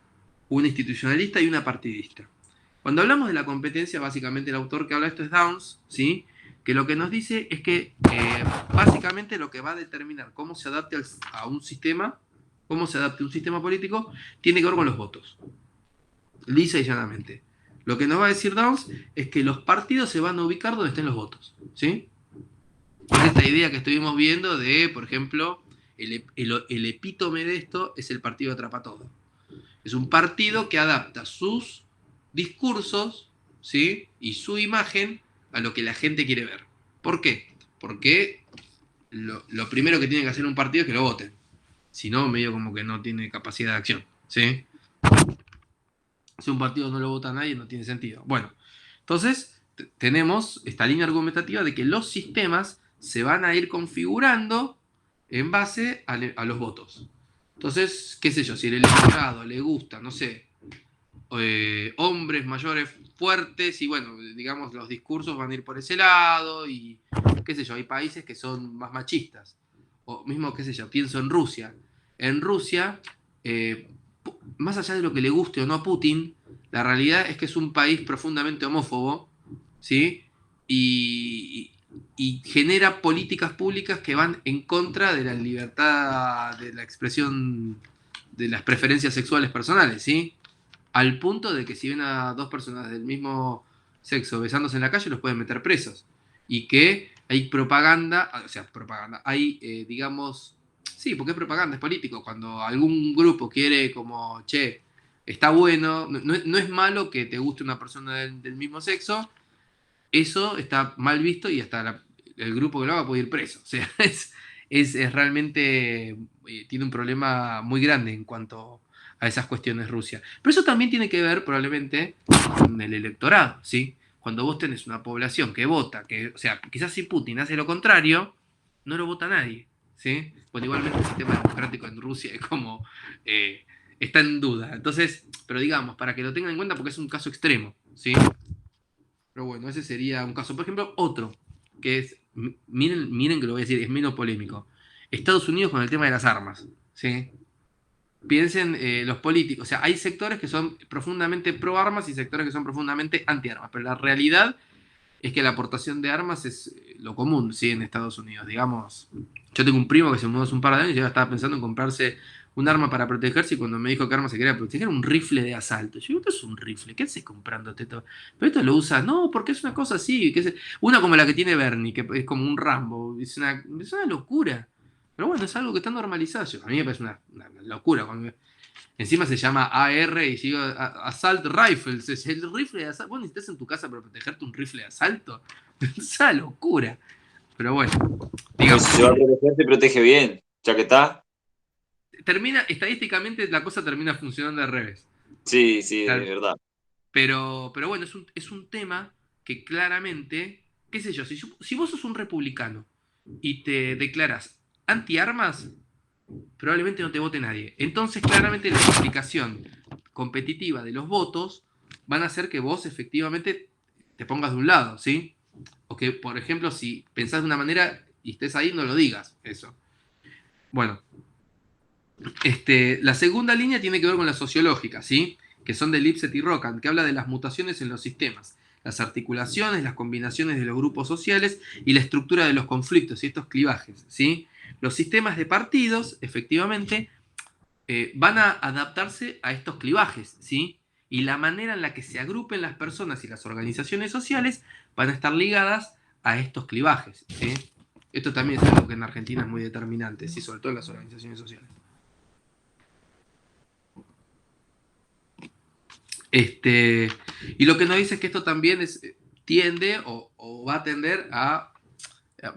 una institucionalista y una partidista. Cuando hablamos de la competencia, básicamente el autor que habla de esto es Downs, ¿sí? Que lo que nos dice es que básicamente lo que va a determinar cómo se adapte a un sistema, cómo se adapte un sistema político, tiene que ver con los votos. Lisa y llanamente. Lo que nos va a decir Downs es que los partidos se van a ubicar donde estén los votos, ¿sí? Es esta idea que estuvimos viendo de, por ejemplo, el epítome de esto es el partido Atrapa Todo. Es un partido que adapta sus discursos, ¿sí? Y su imagen a lo que la gente quiere ver. ¿Por qué? Porque lo primero que tiene que hacer un partido es que lo voten. Si no, medio como que no tiene capacidad de acción, ¿sí? Si un partido no lo vota a nadie, no tiene sentido. Bueno, entonces tenemos esta línea argumentativa de que los sistemas se van a ir configurando en base a los votos. Entonces, qué sé yo, si el electorado le gusta, no sé, hombres mayores fuertes, y bueno, digamos, los discursos van a ir por ese lado, y qué sé yo, hay países que son más machistas. O mismo, qué sé yo, pienso en Rusia. En Rusia, más allá de lo que le guste o no a Putin, la realidad es que es un país profundamente homófobo, ¿sí? Y genera políticas públicas que van en contra de la libertad de la expresión de las preferencias sexuales personales, ¿sí? Al punto de que si ven a dos personas del mismo sexo besándose en la calle, los pueden meter presos. Y que hay propaganda, o sea, propaganda, hay, digamos, sí, porque es propaganda, es político. Cuando algún grupo quiere como, che, está bueno, no es malo que te guste una persona del mismo sexo, eso está mal visto y hasta el grupo que lo haga puede ir preso. O sea, es realmente, tiene un problema muy grande en cuanto a esas cuestiones Rusia. Pero eso también tiene que ver probablemente con el electorado, ¿sí? Cuando vos tenés una población que vota, que, o sea, quizás si Putin hace lo contrario, no lo vota nadie, ¿sí? Bueno, igualmente el sistema democrático en Rusia es como, está en duda. Entonces, pero digamos, para que lo tengan en cuenta porque es un caso extremo, ¿sí? Pero bueno, ese sería un caso. Por ejemplo, otro, que es, miren que lo voy a decir, es menos polémico. Estados Unidos con el tema de las armas, ¿sí? Piensen los políticos, o sea, hay sectores que son profundamente pro armas y sectores que son profundamente anti armas, pero la realidad es que la aportación de armas es lo común, ¿sí? En Estados Unidos. Digamos, yo tengo un primo que se mudó hace un par de años y ya estaba pensando en comprarse un arma para protegerse y cuando me dijo que arma se quería proteger, un rifle de asalto. Yo digo, ¿qué es un rifle? ¿Qué haces comprándote esto? Pero esto lo usas, no, porque es una cosa así, una como la que tiene Bernie, que es como un Rambo, es una locura. Pero bueno, es algo que está normalizado. A mí me parece una locura. Encima se llama AR y sigo Assault Rifles. Es el rifle de asalto. Vos necesitas en tu casa para protegerte un rifle de asalto. Es una locura. Pero bueno, Pero digamos, si se va a proteger, te protege bien, ya que está. termina, estadísticamente la cosa termina funcionando al revés. Sí, sí, es Claro. verdad. Pero bueno, es un tema que claramente, qué sé yo, si vos sos un republicano y te declaras anti-armas, probablemente no te vote nadie. Entonces, claramente la explicación competitiva de los votos van a hacer que vos efectivamente te pongas de un lado, ¿sí? O que, por ejemplo, si pensás de una manera y estés ahí, no lo digas, eso. Bueno, la segunda línea tiene que ver con la sociológica, ¿sí? Que son de Lipset y Rockham, que habla de las mutaciones en los sistemas, las articulaciones, las combinaciones de los grupos sociales y la estructura de los conflictos y estos clivajes, ¿sí? Los sistemas de partidos, efectivamente, van a adaptarse a estos clivajes, ¿sí? Y la manera en la que se agrupen las personas y las organizaciones sociales van a estar ligadas a estos clivajes, ¿sí? Esto también es algo que en Argentina es muy determinante, ¿sí? Sobre todo en las organizaciones sociales. Y lo que nos dice es que esto también tiende o va a tender a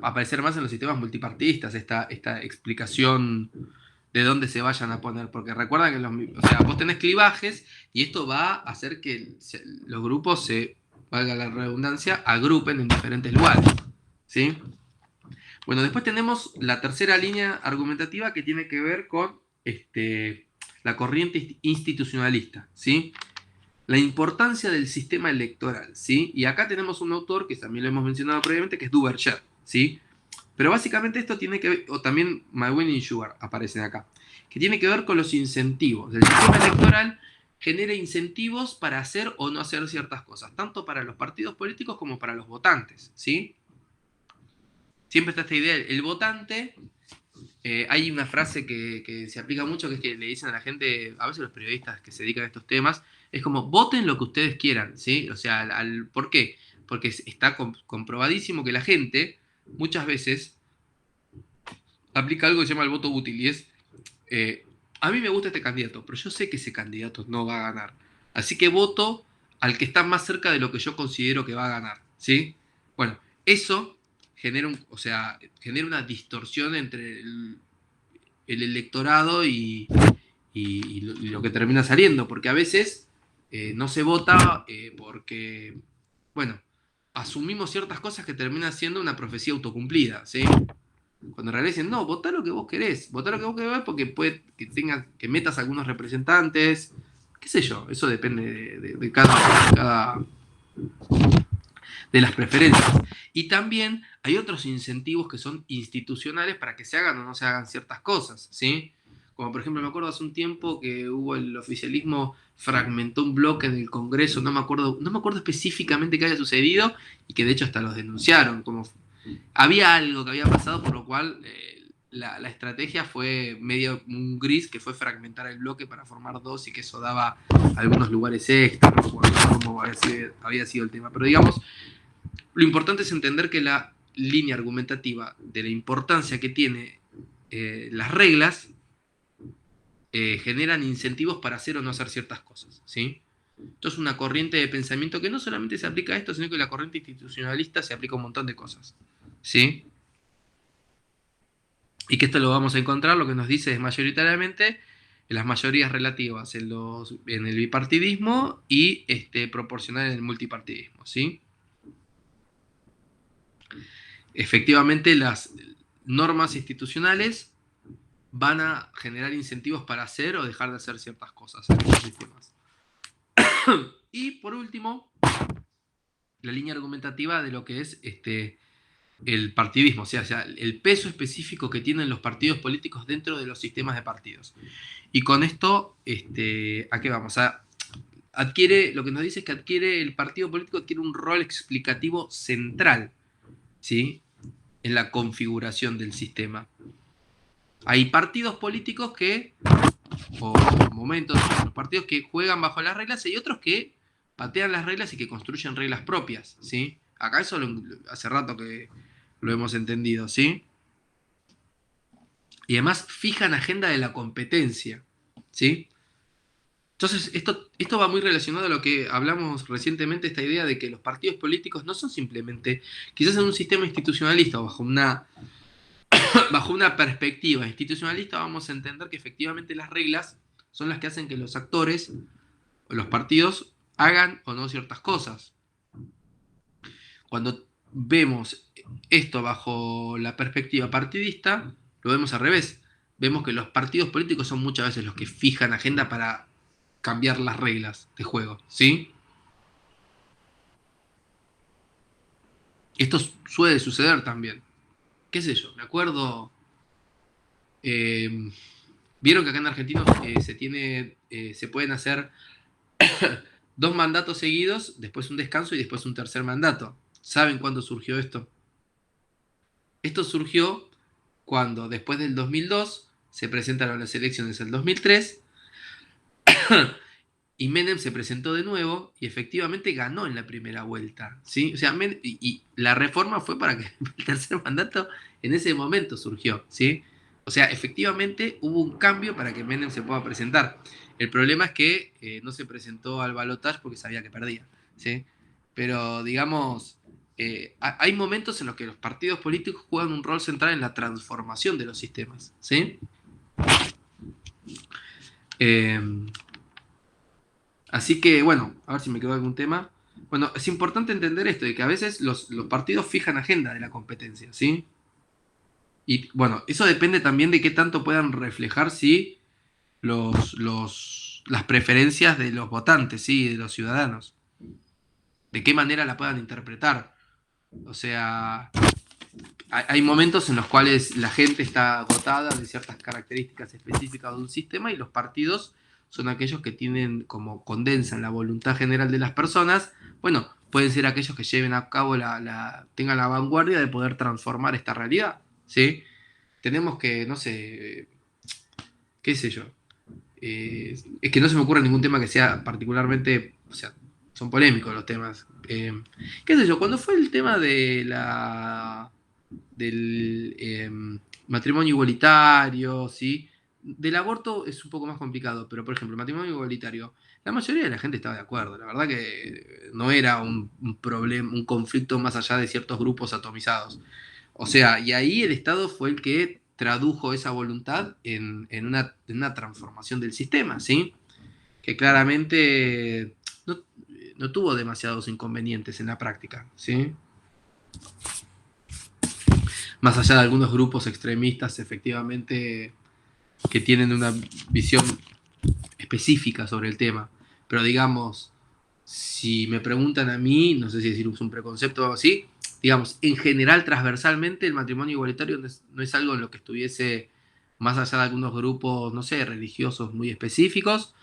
aparecer más en los sistemas multipartidistas, esta explicación de dónde se vayan a poner, porque recuerdan que o sea, vos tenés clivajes y esto va a hacer que los grupos valga la redundancia, agrupen en diferentes lugares, ¿sí? Bueno, después tenemos la tercera línea argumentativa que tiene que ver con la corriente institucionalista, ¿sí? La importancia del sistema electoral, ¿sí? Y acá tenemos un autor que también lo hemos mencionado previamente, que es Duverger, ¿sí? Pero básicamente esto tiene que ver, o también McWin y Sugar aparecen acá, que tiene que ver con los incentivos. El sistema electoral genera incentivos para hacer o no hacer ciertas cosas, tanto para los partidos políticos como para los votantes, ¿sí? Siempre está esta idea, el votante, hay una frase que se aplica mucho, que es que le dicen a la gente, a veces los periodistas que se dedican a estos temas, es como, voten lo que ustedes quieran, ¿sí? O sea, ¿por qué? Porque está comprobadísimo que la gente muchas veces aplica algo que se llama el voto útil, y es, a mí me gusta este candidato, pero yo sé que ese candidato no va a ganar. Así que voto al que está más cerca de lo que yo considero que va a ganar, ¿sí? Bueno, eso genera, o sea, genera una distorsión entre el electorado y lo que termina saliendo, porque a veces no se vota porque, bueno, asumimos ciertas cosas que terminan siendo una profecía autocumplida, ¿sí? Cuando en realidad dicen, no, votá lo que vos querés, votá lo que vos querés porque puede que metas algunos representantes, qué sé yo, eso depende de cada de las preferencias. Y también hay otros incentivos que son institucionales para que se hagan o no se hagan ciertas cosas, ¿sí? Como por ejemplo, me acuerdo hace un tiempo que hubo el oficialismo fragmentó un bloque en el Congreso, no me acuerdo específicamente qué había sucedido y que de hecho hasta los denunciaron. Como había algo que había pasado por lo cual la estrategia fue medio un gris, que fue fragmentar el bloque para formar dos y que eso daba algunos lugares extra, no recuerdo cómo había sido el tema. Pero digamos, lo importante es entender que la línea argumentativa de la importancia que tiene las reglas generan incentivos para hacer o no hacer ciertas cosas, ¿sí? Esto es una corriente de pensamiento que no solamente se aplica a esto, sino que la corriente institucionalista se aplica a un montón de cosas, ¿sí? Y que esto lo vamos a encontrar, lo que nos dice es mayoritariamente en las mayorías relativas en el bipartidismo y proporcional en el multipartidismo, ¿sí? Efectivamente, las normas institucionales van a generar incentivos para hacer o dejar de hacer ciertas cosas en estos sistemas. Y por último, la línea argumentativa de lo que es el partidismo, o sea, el peso específico que tienen los partidos políticos dentro de los sistemas de partidos. Y con esto, ¿a qué vamos? Lo que nos dice es que el partido político adquiere un rol explicativo central, ¿sí? En la configuración del sistema. Hay partidos políticos o momentos, los partidos que juegan bajo las reglas y otros que patean las reglas y que construyen reglas propias, ¿sí? Acá eso hace rato que lo hemos entendido, ¿sí? Y además fijan agenda de la competencia, ¿sí? Entonces, esto va muy relacionado a lo que hablamos recientemente, esta idea de que los partidos políticos no son simplemente, quizás en un sistema institucionalista o bajo una perspectiva institucionalista, vamos a entender que efectivamente las reglas son las que hacen que los actores o los partidos hagan o no ciertas cosas. Cuando vemos esto bajo la perspectiva partidista, lo vemos al revés. Vemos que los partidos políticos son muchas veces los que fijan agenda para cambiar las reglas de juego, ¿sí? Esto suele suceder también. ¿Qué sé yo? Me acuerdo... vieron que acá en Argentina se pueden hacer 2 mandatos seguidos, después un descanso y después un tercer mandato. ¿Saben cuándo surgió esto? Esto surgió cuando después del 2002 se presentaron las elecciones del 2003 y Menem se presentó de nuevo y efectivamente ganó en la primera vuelta, ¿sí? O sea, y la reforma fue para que el tercer mandato en ese momento surgió, ¿sí? O sea, efectivamente hubo un cambio para que Menem se pueda presentar. El problema es que no se presentó al balotaje porque sabía que perdía, ¿sí? Pero, digamos, hay momentos en los que los partidos políticos juegan un rol central en la transformación de los sistemas, ¿sí? Así que, bueno, a ver si me quedó algún tema. Bueno, es importante entender esto, de que a veces los partidos fijan agenda de la competencia, ¿sí? Y bueno, eso depende también de qué tanto puedan reflejar, ¿sí? Las preferencias de los votantes, ¿sí? De los ciudadanos. De qué manera la puedan interpretar. O sea, hay momentos en los cuales la gente está agotada de ciertas características específicas de un sistema y los partidos son aquellos que tienen como condensan la voluntad general de las personas. Bueno, pueden ser aquellos que lleven a cabo tengan la vanguardia de poder transformar esta realidad, ¿sí? Tenemos que, no sé, qué sé yo. Es que no se me ocurre ningún tema que sea particularmente, o sea, son polémicos los temas. Qué sé yo, cuando fue el tema del matrimonio igualitario, ¿sí? Del aborto es un poco más complicado, pero por ejemplo, el matrimonio igualitario, la mayoría de la gente estaba de acuerdo. La verdad que no era un problema, un conflicto más allá de ciertos grupos atomizados. O sea, y ahí el Estado fue el que tradujo esa voluntad en una transformación del sistema, ¿sí? Que claramente no tuvo demasiados inconvenientes en la práctica, ¿sí? Más allá de algunos grupos extremistas, efectivamente, que tienen una visión específica sobre el tema. Pero digamos, si me preguntan a mí, no sé si decir un preconcepto o algo así, digamos, en general, transversalmente, el matrimonio igualitario no es algo en lo que estuviese más allá de algunos grupos, no sé, religiosos muy específicos,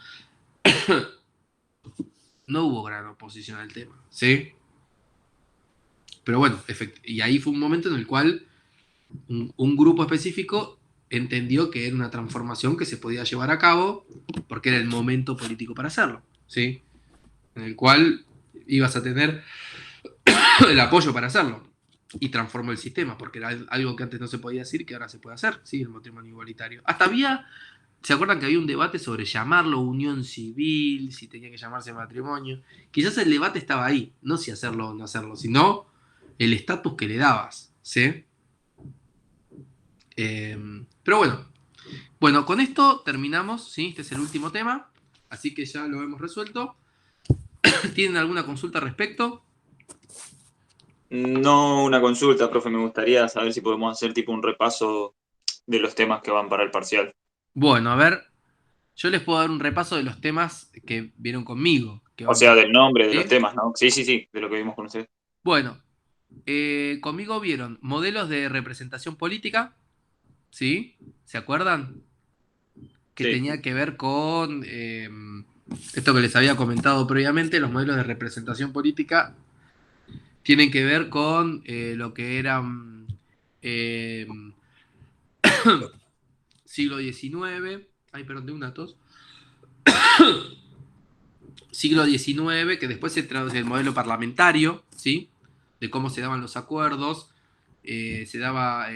no hubo gran oposición al tema, ¿sí? Pero bueno, y ahí fue un momento en el cual un grupo específico entendió que era una transformación que se podía llevar a cabo porque era el momento político para hacerlo, ¿sí? En el cual ibas a tener el apoyo para hacerlo. Y transformó el sistema, porque era algo que antes no se podía decir, que ahora se puede hacer, ¿sí? El matrimonio igualitario. Hasta había, ¿se acuerdan que había un debate sobre llamarlo unión civil, si tenía que llamarse matrimonio? Quizás el debate estaba ahí, no si hacerlo o no hacerlo, sino el estatus que le dabas, ¿sí? Pero bueno, con esto terminamos, ¿sí? Este es el último tema, así que ya lo hemos resuelto. ¿Tienen alguna consulta al respecto? No una consulta, profe, me gustaría saber si podemos hacer tipo un repaso de los temas que van para el parcial. Bueno, a ver, yo les puedo dar un repaso de los temas que vieron conmigo, que O van sea, para... del nombre, de los ¿Sí? temas, ¿no? Sí, sí, sí, de lo que vimos con ustedes. Bueno, conmigo vieron modelos de representación política, ¿sí? ¿Se acuerdan? Que Sí. tenía que ver con esto que les había comentado previamente, los modelos de representación política tienen que ver con lo que eran eh, siglo XIX, ay, perdón, de una tos, siglo XIX, que después se traduce el modelo parlamentario, ¿sí? De cómo se daban los acuerdos, se daba,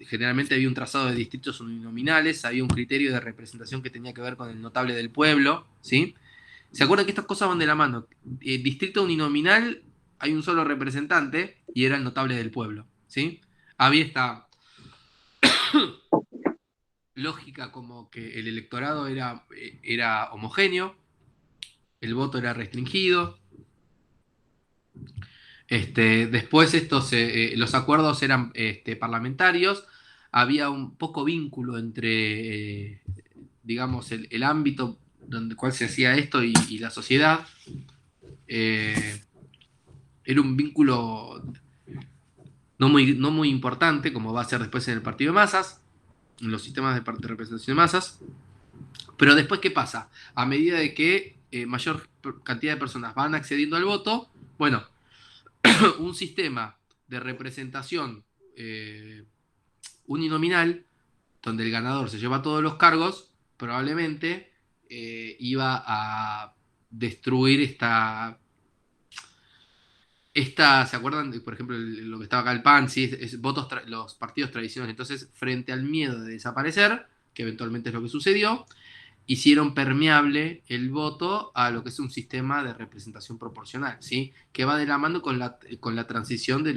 generalmente había un trazado de distritos uninominales, había un criterio de representación que tenía que ver con el notable del pueblo, ¿sí? ¿Se acuerdan que estas cosas van de la mano? Distrito uninominal, hay un solo representante y era el notable del pueblo, ¿sí? Había esta lógica como que el electorado era homogéneo, el voto era restringido. Después los acuerdos eran parlamentarios, había un poco vínculo entre, digamos, el ámbito donde cual se hacía esto y la sociedad. Eh, Era un vínculo no muy importante, como va a ser después en el partido de masas, en los sistemas de representación de masas. Pero después, ¿qué pasa? A medida de que mayor cantidad de personas van accediendo al voto, bueno, un sistema de representación uninominal, donde el ganador se lleva todos los cargos, probablemente iba a destruir ¿se acuerdan? Por ejemplo, lo que estaba acá el PAN, ¿sí? Votos los partidos tradicionales. Entonces, frente al miedo de desaparecer, que eventualmente es lo que sucedió, hicieron permeable el voto a lo que es un sistema de representación proporcional, ¿sí? Que va de la mano con la transición de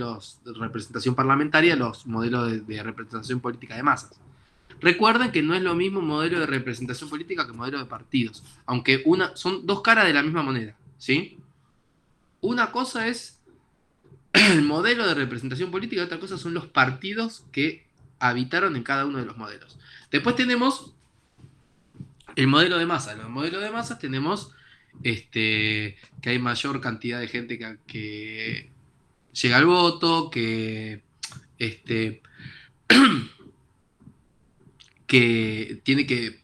representación parlamentaria a los modelos de representación política de masas. Recuerden que no es lo mismo modelo de representación política que modelo de partidos, aunque son dos caras de la misma moneda, ¿sí? Una cosa es el modelo de representación política y otra cosa son los partidos que habitaron en cada uno de los modelos. Después tenemos el modelo de masa. En el modelo de masas tenemos que hay mayor cantidad de gente que llega al voto, este, que tiene que,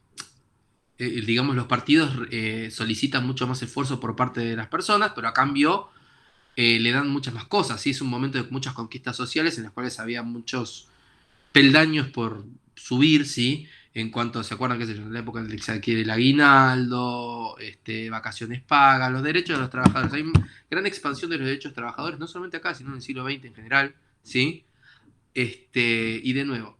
digamos, los partidos solicitan mucho más esfuerzo por parte de las personas, pero a cambio le dan muchas más cosas. ¿Sí? Es un momento de muchas conquistas sociales en las cuales había muchos peldaños por subir, ¿sí? En cuanto, ¿se acuerdan, qué sé yo, en la época en la que se adquiere el aguinaldo, vacaciones pagas, los derechos de los trabajadores? Hay gran expansión de los derechos de los trabajadores, no solamente acá, sino en el siglo XX en general, ¿sí? Y de nuevo,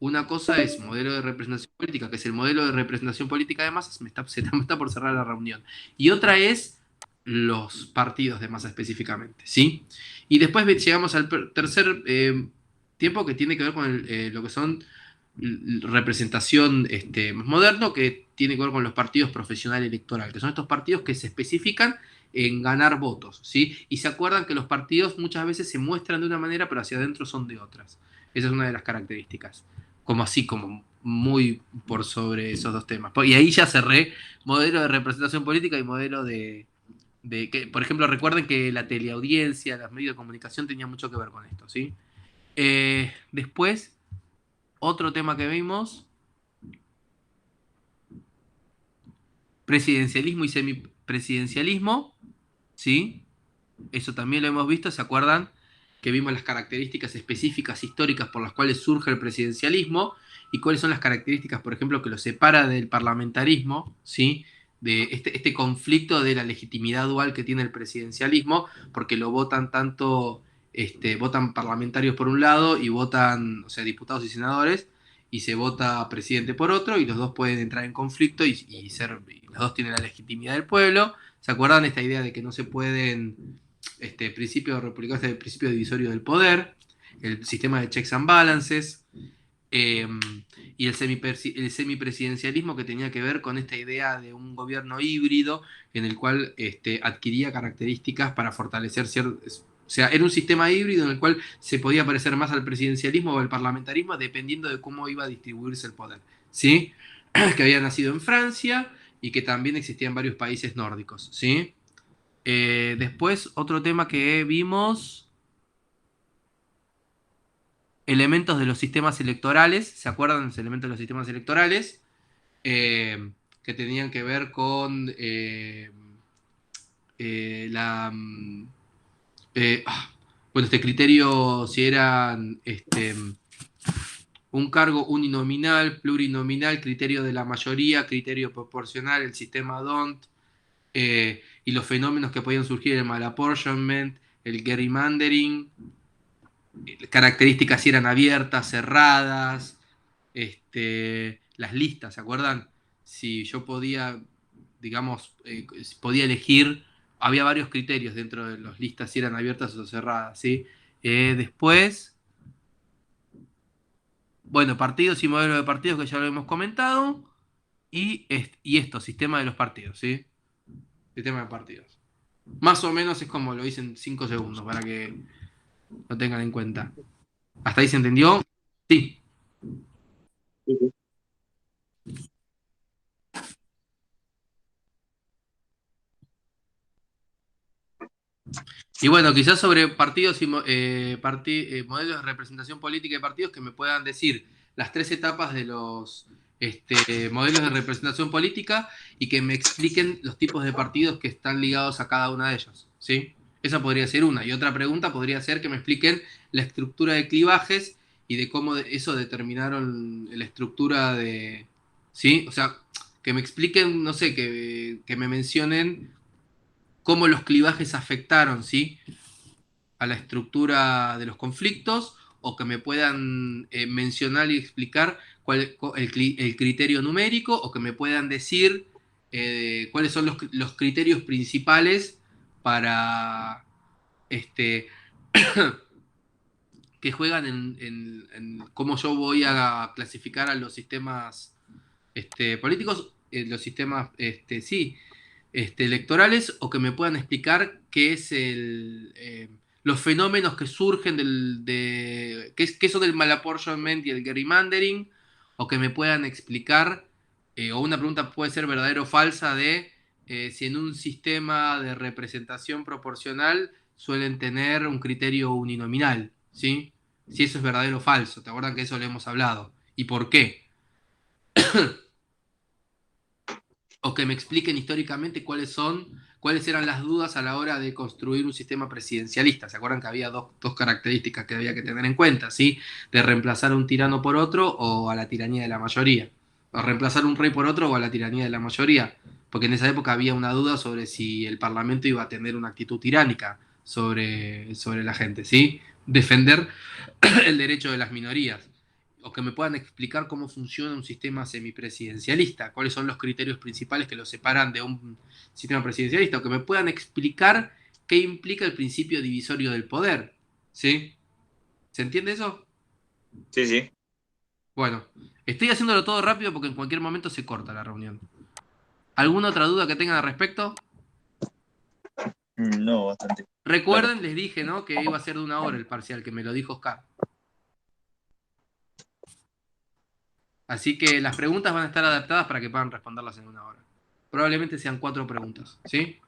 una cosa es modelo de representación política, que es el modelo de representación política de masas, se me está por cerrar la reunión. Y otra es los partidos de masa específicamente, ¿sí? Y después llegamos al tercer tiempo que tiene que ver con lo que son representación más moderno, que tiene que ver con los partidos profesional electoral, que son estos partidos que se especifican en ganar votos, ¿sí? Y se acuerdan que los partidos muchas veces se muestran de una manera, pero hacia adentro son de otras. Esa es una de las características. Como así, como muy por sobre esos dos temas. Y ahí ya cerré modelo de representación política y modelo que, por ejemplo, recuerden que la teleaudiencia, los medios de comunicación tenían mucho que ver con esto, ¿sí? Después, otro tema que vimos presidencialismo y semipresidencialismo, ¿sí? Eso también lo hemos visto, ¿se acuerdan? Que vimos las características específicas históricas por las cuales surge el presidencialismo y cuáles son las características, por ejemplo, que lo separa del parlamentarismo, ¿sí? De este conflicto de la legitimidad dual que tiene el presidencialismo, porque lo votan tanto, votan parlamentarios por un lado y votan, o sea, diputados y senadores, y se vota presidente por otro, y los dos pueden entrar en conflicto y los dos tienen la legitimidad del pueblo. ¿Se acuerdan esta idea de que no se pueden, principio republicano, el principio divisorio del poder, el sistema de checks and balances, eh, y el semipresidencialismo que tenía que ver con esta idea de un gobierno híbrido en el cual adquiría características para fortalecer ciertos... O sea, era un sistema híbrido en el cual se podía parecer más al presidencialismo o al parlamentarismo dependiendo de cómo iba a distribuirse el poder. ¿Sí? Que había nacido en Francia y que también existía en varios países nórdicos. ¿Sí? Después, otro tema que vimos, elementos de los sistemas electorales. ¿Se acuerdan de los elementos de los sistemas electorales? Que tenían que ver con la... bueno, este criterio, si eran un cargo uninominal, plurinominal, criterio de la mayoría, criterio proporcional, el sistema DONT, y los fenómenos que podían surgir, el malapportionment, el gerrymandering, características si eran abiertas, cerradas, las listas, ¿se acuerdan? Si yo podía, digamos, podía elegir, había varios criterios dentro de las listas, si eran abiertas o cerradas, ¿sí? Después, bueno, partidos y modelos de partidos que ya lo hemos comentado, y esto, sistema de los partidos, ¿sí? Sistema de partidos. Más o menos es como lo hice en 5 segundos, para que lo tengan en cuenta. ¿Hasta ahí se entendió? Sí. Y bueno, quizás sobre partidos y modelos de representación política de partidos que me puedan decir las tres etapas de los modelos de representación política y que me expliquen los tipos de partidos que están ligados a cada una de ellos, ¿sí? Esa podría ser una. Y otra pregunta podría ser que me expliquen la estructura de clivajes y de cómo eso determinaron la estructura de... ¿Sí? O sea, que me expliquen, no sé, que me mencionen cómo los clivajes afectaron, ¿sí? A la estructura de los conflictos, o que me puedan mencionar y explicar el criterio numérico, o que me puedan decir cuáles son los criterios principales para este, que juegan en cómo yo voy a clasificar a los sistemas políticos, los sistemas, sí, electorales, o que me puedan explicar qué es los fenómenos que surgen qué son el malapportionment y el gerrymandering, o que me puedan explicar, o una pregunta puede ser verdadera o falsa de si en un sistema de representación proporcional suelen tener un criterio uninominal, ¿sí? Si eso es verdadero o falso. ¿Te acuerdan que eso lo hemos hablado? ¿Y por qué? O que me expliquen históricamente cuáles eran las dudas a la hora de construir un sistema presidencialista. ¿Se acuerdan que había dos características que había que tener en cuenta, ¿sí? De reemplazar a un tirano por otro o a la tiranía de la mayoría. O reemplazar a un rey por otro o a la tiranía de la mayoría. Porque en esa época había una duda sobre si el Parlamento iba a tener una actitud tiránica sobre la gente, ¿sí? Defender el derecho de las minorías, o que me puedan explicar cómo funciona un sistema semipresidencialista, cuáles son los criterios principales que lo separan de un sistema presidencialista, o que me puedan explicar qué implica el principio divisorio del poder. ¿Sí? ¿Se entiende eso? Sí, sí. Bueno, estoy haciéndolo todo rápido porque en cualquier momento se corta la reunión. ¿Alguna otra duda que tengan al respecto? No, bastante. Recuerden, les dije, ¿no? Que iba a ser de 1 hora el parcial, que me lo dijo Oscar. Así que las preguntas van a estar adaptadas para que puedan responderlas en 1 hora. Probablemente sean 4 preguntas, ¿sí?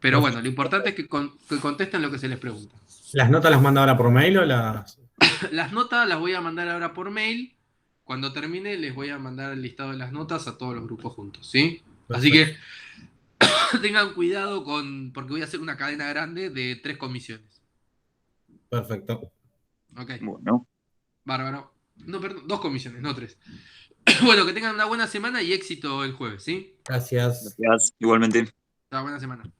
Pero bueno, lo importante es que contesten lo que se les pregunta. ¿Las notas las manda ahora por mail o las...? Las notas las voy a mandar ahora por mail cuando termine les voy a mandar el listado de las notas a todos los grupos juntos, ¿sí? Así que tengan cuidado porque voy a hacer una cadena grande de 3 comisiones. Perfecto. Ok, Bueno, bárbaro. No, perdón, 2 comisiones, no 3. Bueno, que tengan una buena semana y éxito el jueves, ¿sí? Gracias. gracias. Igualmente. Una buena semana.